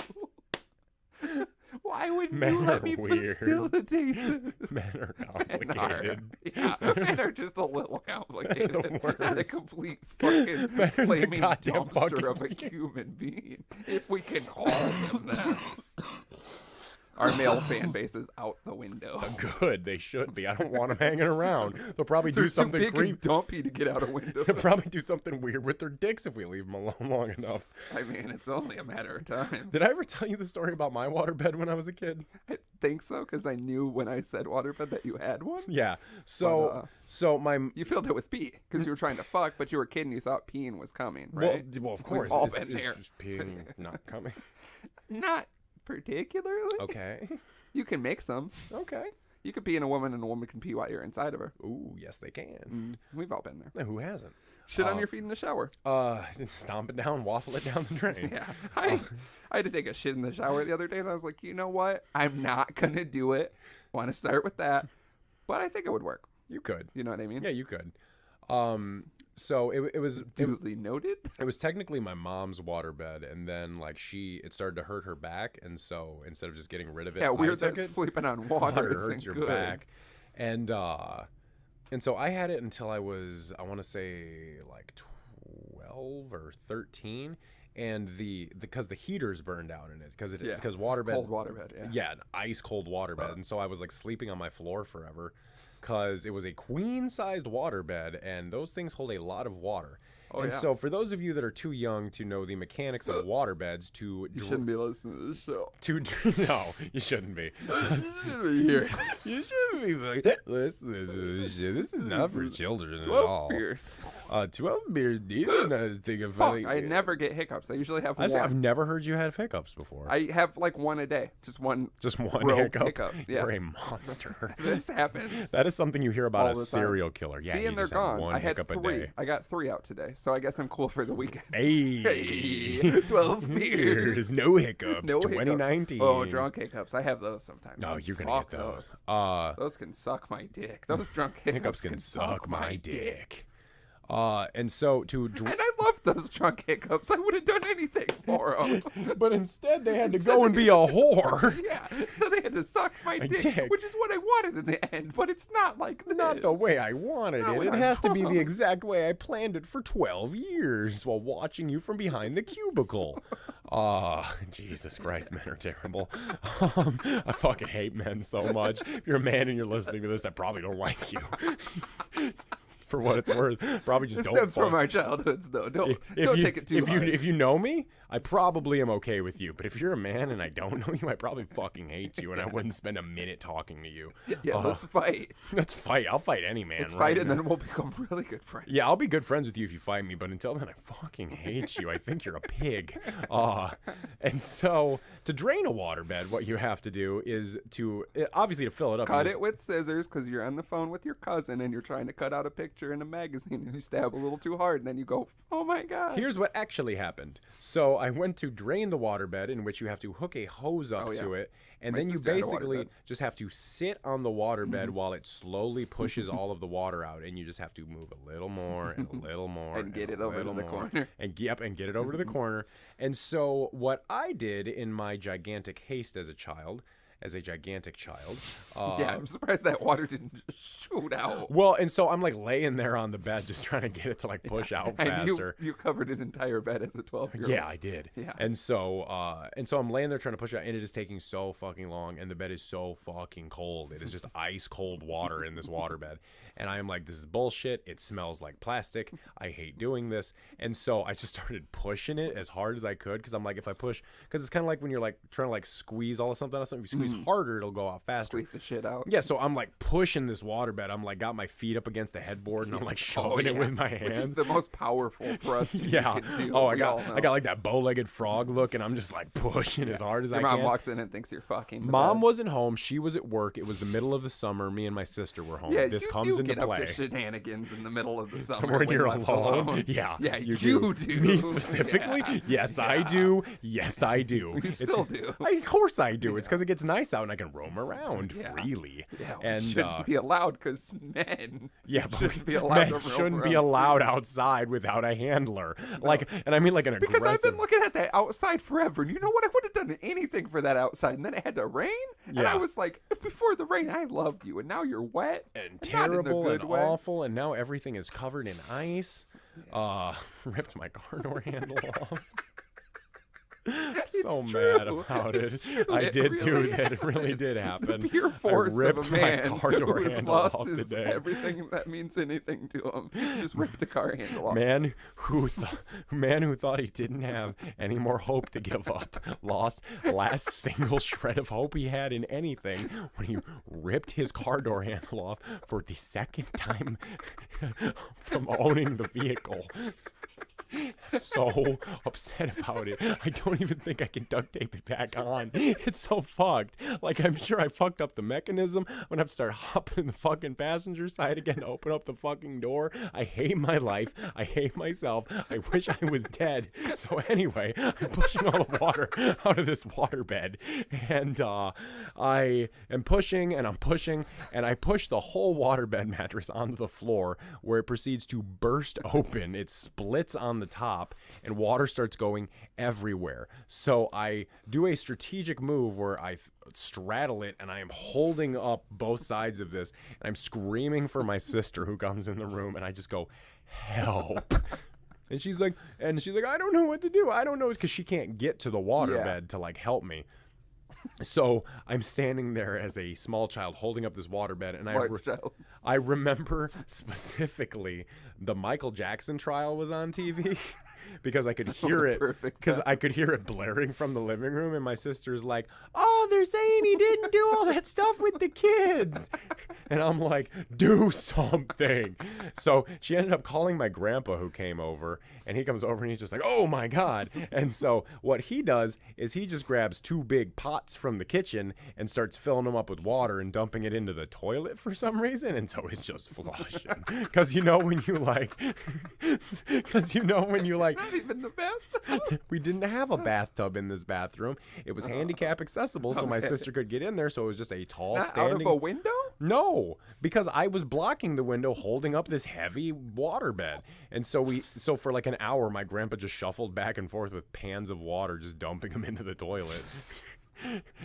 Why wouldn't you Men let are me weird. facilitate this? Men are Men are, complicated. yeah, men are just a little complicated. The Not a worst. complete fucking Men are the flaming goddamn dumpster fucking of a human being, if we can call them that. Our male fan base is out the window. Good, they should be. I don't want them hanging around. They'll probably do They're too something big creepy. and dumpy to get out a window. They'll probably do something weird with their dicks if we leave them alone long enough. I mean, it's only a matter of time. Did I ever tell you the story about my waterbed when I was a kid? I think so, because I knew when I said waterbed that you had one. Yeah. So, my You filled it with pee because you were trying to fuck, but you were a kid and you thought peeing was coming, right? well, of course. We've all Is been there. just peeing not coming? Not particularly. Okay. You can make some. Okay. You could pee in a woman and a woman can pee while you're inside of her. Ooh, yes, they can. We've all been there. Now, who hasn't? Shit on your feet in the shower. Stomp it down, waffle it down the drain. Yeah. I had to take a shit in the shower the other day and I was like, you know what? I'm not going to do it. Want to start with that. But I think it would work. You could. You know what I mean? Yeah, you could. So it was Duly noted. it was technically my mom's waterbed, and then like it started to hurt her back, and so instead of just getting rid of it, Yeah, I weird took that it. sleeping on water Hurts isn't your good. back, and so I had it until I was, I want to say like 12 or 13, and because the heaters burned out in it because waterbed, Cold waterbed, yeah. an ice cold waterbed, and so I was like sleeping on my floor forever because it was a queen sized waterbed, and those things hold a lot of water. And so for those of you that are too young to know the mechanics of waterbeds, You shouldn't be listening to this show. No, you shouldn't be. You shouldn't be listen to this shit. This is not for children at all. 12 beers. 12 beers deep is not a thing of I never get hiccups. I usually have one. I've never heard you had hiccups before. I have like one a day. Just one hiccup. Yeah. You're a monster. This happens. That is something you hear about all a the serial killer. Yeah, See, you and they're just have gone. one I had hiccup 3. a day. I got 3 out today, so I guess I'm cool for the weekend. Hey, 12 beers. No hiccups. No 2019. Oh, drunk hiccups. I have those sometimes. No, you're gonna Fuck get those. Those can suck my dick. Those drunk Hiccups can suck my dick. And so and I love those drunk hiccups. I would have done anything for them. but instead they had to go and be a whore. Yeah, so they had to suck my dick, which is what I wanted in the end. But it's not like this. Not the way I wanted Not it. when It I'm has to be the drunk. exact way I planned it for 12 years while watching you from behind the cubicle. Jesus Christ, men are terrible. I fucking hate men so much. If you're a man and you're listening to this, I probably don't like you. For what it's worth, probably just This don't. stems fuck. from our childhoods, though. Don't you, take it too hard. If you know me, I probably am okay with you. But if you're a man and I don't know you, I probably fucking hate you, and I wouldn't spend a minute talking to you. Yeah, let's fight. Let's fight. I'll fight any man. Let's right fight, and now. then we'll become really good friends. Yeah, I'll be good friends with you if you fight me, but until then, I fucking hate you. I think you're a pig. And so, to drain a waterbed, what you have to do is obviously to fill it up. Cut it with scissors because you're on the phone with your cousin and you're trying to cut out a picture in a magazine and you stab a little too hard and then you go, oh my God. Here's what actually happened. So I went to drain the waterbed, in which you have to hook a hose up to it, and My then you sister had a basically waterbed. just have to sit on the waterbed while it slowly pushes all of the water out, and you just have to move a little more and a little more And get it over to little the more. corner. And get it over to the corner. And so what I did in my gigantic haste as a gigantic child. Yeah, I'm surprised that water didn't just shoot out. Well, and so I'm like laying there on the bed just trying to get it to like push out And faster. you covered an entire bed as a 12-year-old. Yeah, I did. Yeah. And so I'm laying there trying to push it out, and it is taking so fucking long, and the bed is so fucking cold. It is just ice cold water in this waterbed. And I am like, this is bullshit. It smells like plastic. I hate doing this. And so I just started pushing it as hard as I could, because I'm like, if I push, because it's kind of like when you're like trying to like squeeze all of something. If you squeeze harder, it'll go out faster. Squeeze the shit out. Yeah, so I'm like pushing this waterbed. I'm like got my feet up against the headboard, and I'm like shoving it with my hands. Which is the most powerful thrust Yeah. you can do. Oh, I We all got know. like that bow-legged frog look, and I'm just like pushing as hard as I Your can. mom walks in and thinks you're fucking. the Mom bed. wasn't home. She was at work. It was the middle of the summer. Me and my sister were home. Yeah, This you comes do into get play. up to shenanigans in the middle of the summer When you're left alone. Yeah. Yeah, you do. Me specifically? Yeah. Yes, I do. Yes, I do. You still do. Of course I do. It's because it gets nice out and I can roam around Yeah. freely. Yeah, and shouldn't be allowed because men shouldn't be allowed to roam shouldn't be around allowed outside without a handler. Like, and I mean like an Because aggressive. I've been looking at that outside forever, and you know what? I would have done anything for that outside, and then it had to rain, and Yeah. I was like, before the rain, I loved you, and now you're wet and not in the terrible good and way. awful, and now everything is covered in ice. Ripped my car door handle off. So It's mad true. about It's it. true. I It did really do that. It happened. really did happen. The pure force I ripped of a man my car door who has handle lost off his, today. everything that means anything to him. Just ripped the car handle off. Man who thought he didn't have any more hope to give up lost the last single shred of hope he had in anything when he ripped his car door handle off for the second time from owning the vehicle. So upset about it. I don't even think I can duct tape it back on. It's so fucked. Like, I'm sure I fucked up the mechanism. I'm gonna have to start hopping in the fucking passenger side again to open up the fucking door. I hate my life. I hate myself. I wish I was dead. So anyway, I'm pushing all the water out of this waterbed. And I am pushing and I'm pushing, and I push the whole waterbed mattress onto the floor, where it proceeds to burst open. It splits on the top, and water starts going everywhere. So I do a strategic move where I straddle it, and I am holding up both sides of this, and I'm screaming for my sister, who comes in the room, and I just go, help. And she's like, I don't know what to do. I don't know, because she can't get to the waterbed to like help me. So I'm standing there as a small child holding up this waterbed, and I remember specifically the Michael Jackson trial was on TV. Because I could hear it, because I could hear it blaring from the living room, and my sister's like, "Oh, they're saying he didn't do all that stuff with the kids," and I'm like, "Do something." So she ended up calling my grandpa, who came over, and he comes over and he's just like, "Oh my God!" And so what he does is he just grabs 2 big pots from the kitchen and starts filling them up with water and dumping it into the toilet for some reason, and so it's just flushing. Because when you like. Not even the bathtub. We didn't have a bathtub in this bathroom. It was handicap accessible, so my sister could get in there. So it was just a tall standing. Out of a window? No, because I was blocking the window, holding up this heavy waterbed, and so for like an hour, my grandpa just shuffled back and forth with pans of water, just dumping them into the toilet.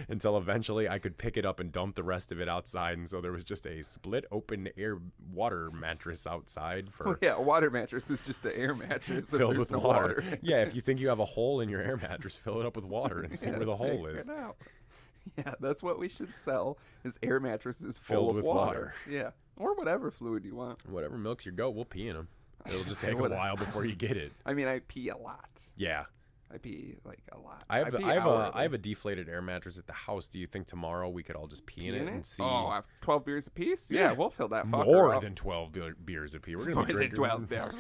Until eventually I could pick it up and dump the rest of it outside, and so there was just a split open air water mattress outside for a water mattress is just an air mattress filled with water. Yeah, if you think you have a hole in your air mattress, fill it up with water and see where the hole is. Yeah, that's what we should sell, is air mattresses filled with water. Yeah, or whatever fluid you want. Whatever milks your goat, we'll pee in them. It'll just take a while before you get it. I mean, I pee a lot. Yeah. I pee like a lot. I have a deflated air mattress at the house. Do you think tomorrow we could all just pee in it and see? Oh, I have 12 beers apiece? Yeah, we'll fill that fucker More up. than 12 beers apiece. We're gonna be drinking. 12 beers.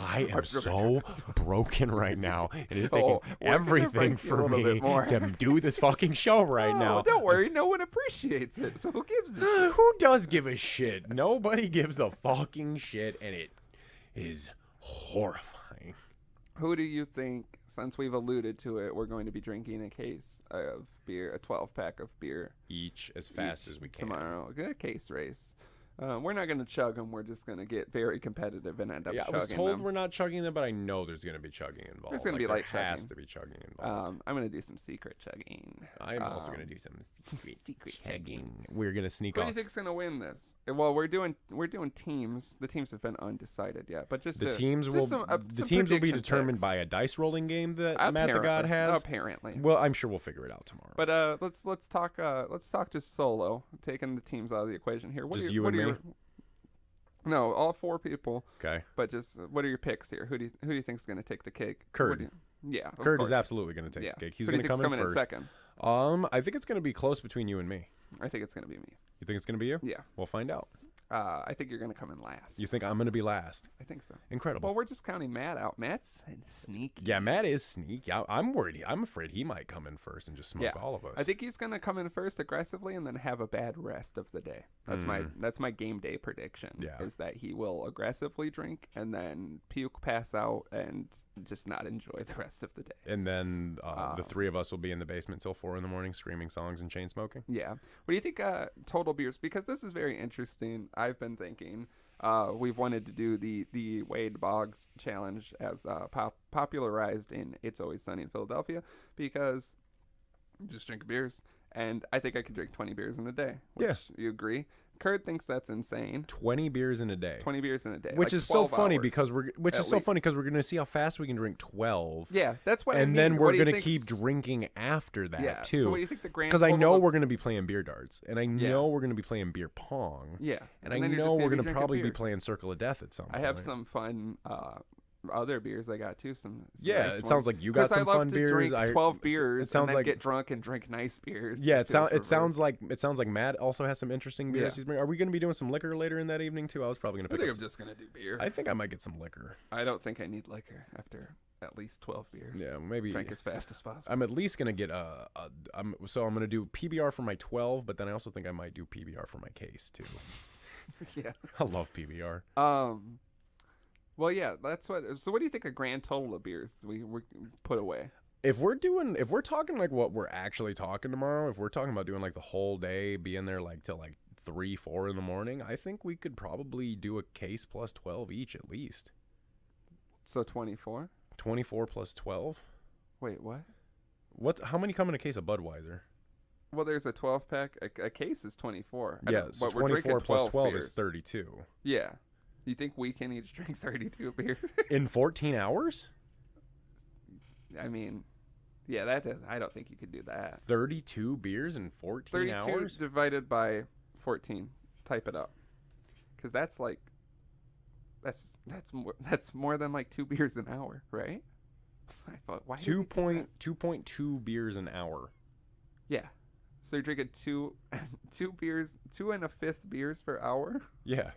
I am so broken right now. It is taking everything for me to do this fucking show right now. Don't worry, no one appreciates it. So who gives a shit? Who does give a shit? Nobody gives a fucking shit, and it is horrifying. Who do you think, since we've alluded to it, we're going to be drinking a case of beer, a 12-pack of beer each as fast as we can tomorrow? A case race. We're not going to chug them. We're just going to get very competitive and end up chugging them. I was told we're not chugging them, but I know there's going to be chugging involved. There's going to be light chugging. There has to be chugging involved. I'm going to do some secret chugging. I'm also going to do some secret chugging. We're going to sneak off. Who do you think's going to win this? Well, we're doing teams. The teams have been undecided yet, but just the teams will be determined by a dice rolling game that Matt the God has. Apparently. Well, I'm sure we'll figure it out tomorrow. But let's talk just solo, taking the teams out of the equation here. Just you and me? No, all 4 people. Okay. But just what are your picks here? Who do you think's going to take the cake? Kurt. Yeah, Kurt is absolutely going to take the cake. He's going to come in first. Second? I think it's going to be close between you and me. I think it's going to be me. You think it's going to be you? Yeah. We'll find out. I think you're going to come in last. You think I'm going to be last? I think so. Incredible. Well, we're just counting Matt out. Matt's sneaky. Yeah, Matt is sneaky. I'm worried. I'm afraid he might come in first and just smoke all of us. I think he's going to come in first aggressively and then have a bad rest of the day. That's my game day prediction. Yeah. Is that he will aggressively drink and then puke, pass out, and just not enjoy the rest of the day. And then the 3 of us will be in the basement till 4 a.m. screaming songs and chain smoking. Yeah. What do you think total beers? Because this is very interesting. I've been thinking we've wanted to do the Wade Boggs challenge as popularized in It's Always Sunny in Philadelphia, because you just drink beers, and I think I could drink 20 beers in a day. You agree? Kurt thinks that's insane. 20 beers in a day. 20 beers in a day. Which is so funny because we're going to see how fast we can drink 12. Yeah, that's what I mean. And then we're going to keep drinking after that too. So what do you think the grand Because I know we're going to be playing beer darts, and I know we're going to be playing beer pong. Yeah. And I know we're going to probably be playing Circle of Death at some point. I have some fun other beers I got too. Some nice it sounds like you got some fun beers. I love to drink 12 beers and then get drunk and drink nice beers. Yeah, it sounds like Matt also has some interesting beers. Yeah. Are we going to be doing some liquor later in that evening too? I was probably going to pick I'm just going to do beer. I think I might get some liquor. I don't think I need liquor after at least 12 beers. Yeah, maybe drink as fast as possible. I'm at least going to get I'm going to do PBR for my 12, but then I also think I might do PBR for my case too. Yeah. I love PBR. Well, yeah, that's what. So, what do you think a grand total of beers we put away? If we're talking like what we're actually talking tomorrow, if we're talking about doing like the whole day, being there like till like 3-4 in the morning, I think we could probably do a case plus 12 each at least. So 24. 24 plus 12. Wait, what? What? How many come in a case of Budweiser? Well, there's a 12-pack. A case is 24. Yeah, so 24 plus 12 beers. Is 32. Yeah. You think we can each drink 32 beers? In 14 hours? I mean, Yeah, that does. I don't think you could do that. 32 beers in 14 32 hours? divided by 14. Type it up. Because that's like, that's more than like 2 beers an hour, right? I thought, why? 2.2 beers an hour. Yeah. So you're drinking two beers, 2 1/5 beers per hour. Yeah.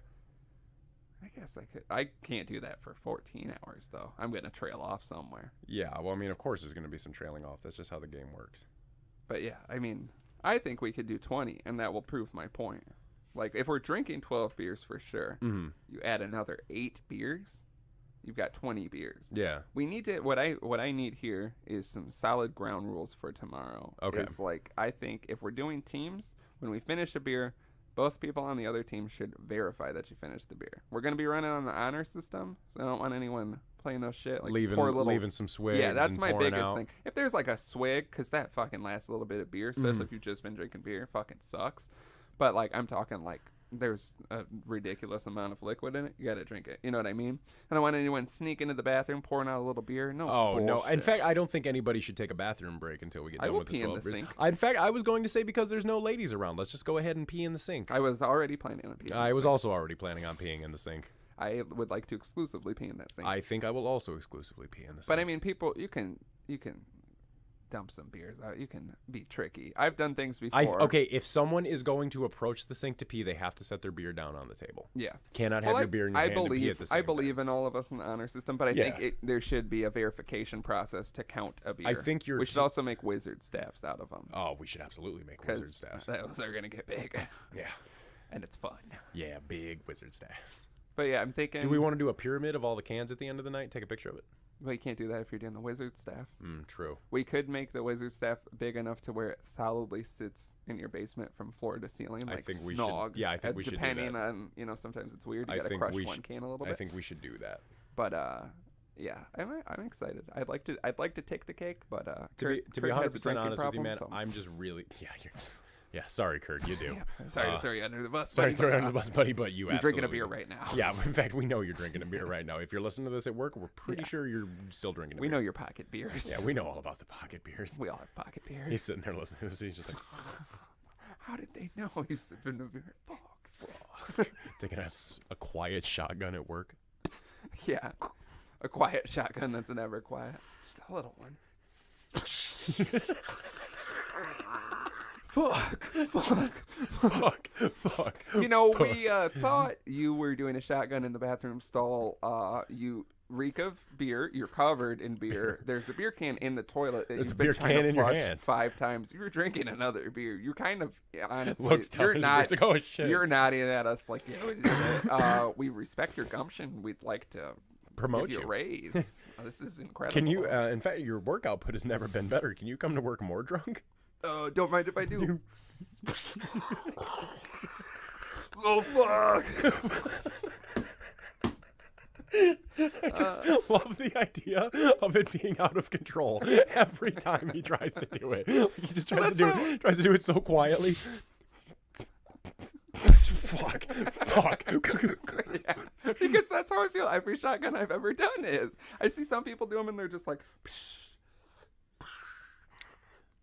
I guess I could. I can't do that for 14 hours though. I'm gonna trail off somewhere. Yeah. Well, I mean, of course, there's going to be some trailing off. That's just how the game works. But yeah, I mean, I think we could do 20, and that will prove my point. Like, if we're drinking 12 beers for sure, you add another 8 beers, you've got 20 beers. Yeah. We need to. What I need here is some solid ground rules for tomorrow. Okay. It's like, I think if we're doing teams, when we finish a beer, both people on the other team should verify that you finished the beer. We're gonna be running on the honor system, so I don't want anyone playing no shit, like leaving some swigs. Yeah, that's and my pouring biggest out. thing. If there's like a swig, because that fucking lasts a little bit of beer, especially if you've just been drinking beer, it fucking sucks. But like, I'm talking like, there's a ridiculous amount of liquid in it. You gotta drink it. You know what I mean? I don't want anyone sneaking into the bathroom, pouring out a little beer. No. Oh, no. In bullshit. fact, I don't think anybody should take a bathroom break until we get done will with pee the in 12 the beers. sink. In fact, I was going to say, because there's no ladies around, let's just go ahead and pee in the sink. I was already planning on peeing. I was also already planning on peeing in the sink. I would like to exclusively pee in that sink. I think I will also exclusively pee in the sink. But I mean, people, you can dump some beers out. You can be tricky. I've done things before. Okay, if someone is going to approach the sink to pee, they have to set their beer down on the table. Yeah. Cannot have your beer in your hand and pee at the same I believe in all of us in the honor system, but I Yeah. think there should be a verification process to count a beer. I think we should also make wizard staffs out of them. Oh, we should absolutely make wizard staffs. Those are going to get big. Yeah. And it's fun. Yeah, big wizard staffs. But yeah, I'm thinking... Do we want to do a pyramid of all the cans at the end of the night? Take a picture of it? Well, you can't do that if you're doing the wizard staff. True. We could make the wizard staff big enough to where it solidly sits in your basement from floor to ceiling, like think we snog. should. Yeah, I think we should do depending that. on, sometimes it's weird. You I got to think crush we one can a little bit. I think we should do that. But yeah, I'm excited. I'd like to take the cake, but To be Kurt has a 100% drinking honest with you, problem, man, so- I'm just really yeah. Sorry, Kurt, you do. Yeah, sorry to throw you under the bus. Sorry buddy, to throw you but, under the bus, buddy, but you you're drinking a absolutely- beer right now. Yeah, in fact, we know you're drinking a beer right now. If you're listening to this at work, we're pretty sure you're still drinking a We beer. know your pocket beers. Yeah, we know all about the pocket beers. We all have pocket beers. He's sitting there listening to this. He's just like, How did they know you sipping a beer? fuck. Taking a quiet shotgun at work. Yeah, a quiet shotgun that's never quiet. Just a little one. Fuck. You know, we thought you were doing a shotgun in the bathroom stall. You reek of beer. You're covered in beer. There's a beer can in the toilet that There's a you've been beer trying can to in your flush hand. 5 times. You're drinking another beer. You're kind of, honestly, Looks you're not. like, oh, shit. You're nodding at us like, yeah, we did it. We respect your gumption. We'd like to Promote give you you. a raise. This is incredible. Can you, in fact, your work output has never been better. Can you come to work more drunk? Don't mind if I do. Oh, fuck. I just love the idea of it being out of control every time he tries to do it. He just tries to do it so quietly. Fuck. Yeah, because that's how I feel. Every shotgun I've ever done is. I see some people do them and they're just like...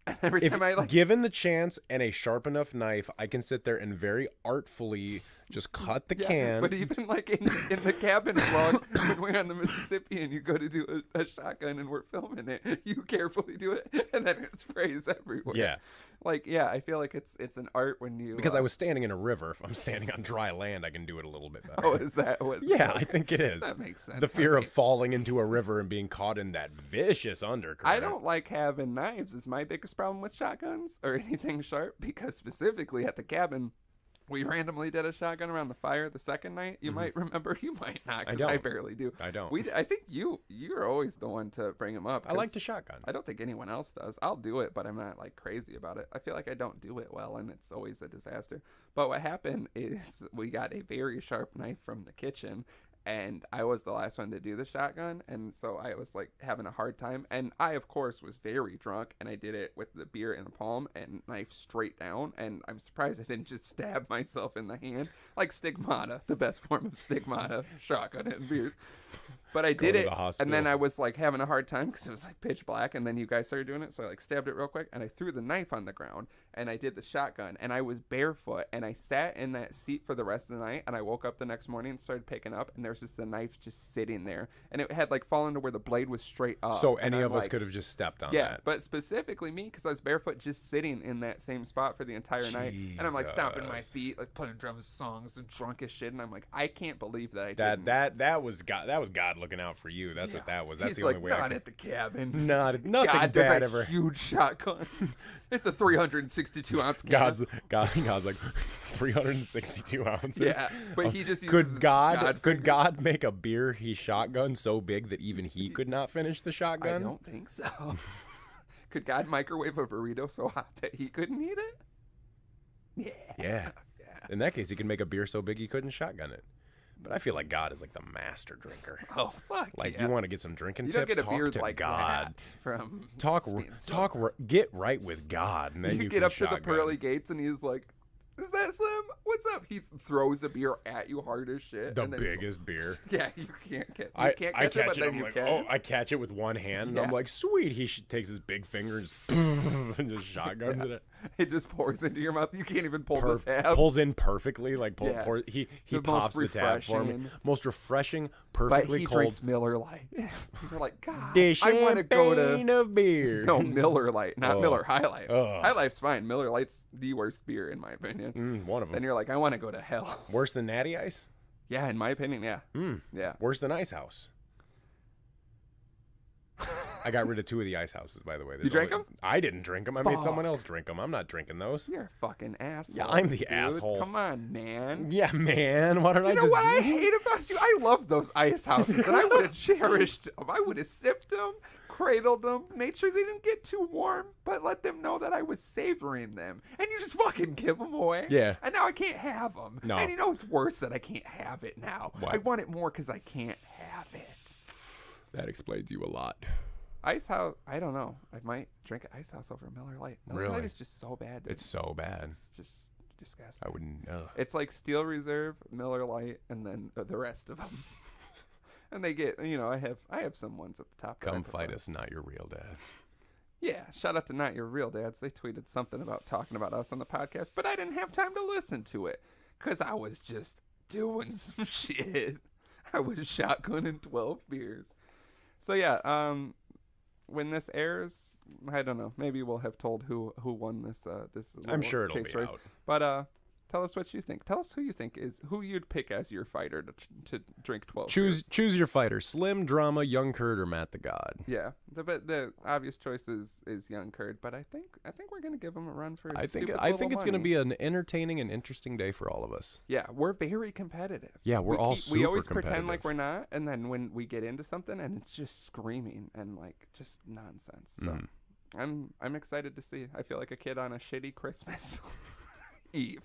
And every time I like... Given the chance and a sharp enough knife, I can sit there and very artfully just cut the can. But even like in the cabin vlog, when we're on the Mississippi and you go to do a shotgun and we're filming it, you carefully do it and then it sprays everywhere. Yeah. Like, yeah, I feel like it's an art when you... Because I was standing in a river. If I'm standing on dry land, I can do it a little bit better. Oh, is that what... Yeah, I think it is. That makes sense. The fear of falling into a river and being caught in that vicious undercurrent. I don't like having knives is my biggest problem with shotguns or anything sharp, because specifically at the cabin, we randomly did a shotgun around the fire the second night. You might remember, you might not, because I barely do. I don't. I think you're always the one to bring them up. I like the shotgun. I don't think anyone else does. I'll do it, but I'm not like crazy about it. I feel like I don't do it well, and it's always a disaster. But what happened is we got a very sharp knife from the kitchen, and I was the last one to do the shotgun, and so I was like having a hard time. And I, of course, was very drunk, and I did it with the beer in the palm and knife straight down. And I'm surprised I didn't just stab myself in the hand like stigmata, the best form of stigmata, shotgun and beers. But I did to it, the hospital. and then I was like having a hard time because it was like pitch black, and then you guys started doing it, so I like stabbed it real quick, and I threw the knife on the ground, and I did the shotgun, and I was barefoot, and I sat in that seat for the rest of the night, and I woke up the next morning and started picking up, and there's just a knife just sitting there, and it had like fallen to where the blade was straight up. So any and of I'm us like, could have just stepped on yeah, that. but specifically me because I was barefoot, just sitting in that same spot for the entire night, and I'm like stomping my feet, like playing drums, songs, and drunk as shit, and I'm like, I can't believe that I did that was God. That was God looking out for you. That's what that was. That's He's the like, only way. not at the cabin. Nothing God does bad a ever. huge shotgun. It's a 362 ounce can. God's like 362 ounces. Yeah, but he just could uses God finger. God make a beer shotgun so big that even he could not finish the shotgun? I don't think so. Could God microwave a burrito so hot that he couldn't eat it? Yeah. In that case, he could make a beer so big he couldn't shotgun it. But I feel like God is like the master drinker. Oh fuck! Like yeah. you want to get some drinking You tips? don't get a talk beard to like God. that from Get right with God, and then you get can up to the shotgun. pearly gates and he's like, "Is that Slim? What's up?" He throws a beer at you hard as shit. The and then biggest beer. Yeah, you can't catch. I catch it, but then I'm you like, can. oh, I catch it with one hand, and I'm Yeah. like, sweet. He takes his big finger and just, and just shotguns it. It just pours into your mouth. You can't even pull the tab. Pulls in perfectly, like Yeah. he The pops most the tab for me. refreshing. Most refreshing, But perfectly he cold. drinks Miller Lite. You're like, God, The I want to go to. champagne of beer. No, Miller Lite, not Oh. Miller High Life. Ugh. High Life's fine. Miller Lite's the worst beer in my opinion. One of Then them. you're like, I want to go to hell. Worse than Natty Ice. Yeah, in my opinion, yeah. Yeah. Worse than Ice House. I got rid of 2 of the Ice Houses, by the way. You drank 'em? I didn't drink them. I made someone Fuck. else drink them. I'm not drinking those. You're a fucking asshole. Yeah, I'm the dude. asshole. Come on, man. Yeah, man. Why don't I You know just? what I hate about you? I love those ice houses, and I would have cherished them. I would have sipped them, cradled them, made sure they didn't get too warm, but let them know that I was savoring them. And you just fucking give them away. Yeah. And now I can't have them. No. And you know what's worse? That I can't have it now. What? I want it more because I can't have it. That explains you a lot. Ice House, I don't know. I might drink Ice House over Miller Lite. Miller Lite Really? is just so bad. Dude. It's so bad. It's just disgusting. I wouldn't. It's like Steel Reserve, Miller Lite, and then the rest of them. And they get, I have some ones at the top. that I Come prefer. fight us, not your real dad. Yeah, shout out to Not Your Real Dads. They tweeted something about talking about us on the podcast, but I didn't have time to listen to it because I was just doing some shit. I was shotgunning 12 beers. So yeah, when this airs, I don't know. Maybe we'll have told who won this I'm little sure it'll case be race. out. But tell us what you think. Tell us who you think is who you'd pick as your fighter to drink 12. Choose beers. your fighter: Slim, Drama, Young Kurt, or Matt the God. Yeah, the obvious choice is Young Kurd, but I think we're gonna give him a run for his I think stupid it's little going to money. be an entertaining and interesting day for all of us. Yeah, we're very competitive. Yeah, we're all we always super pretend like competitive. we're not, and then when we get into something, and it's just screaming and like just nonsense. So I'm excited to see. I feel like a kid on a shitty Christmas Eve.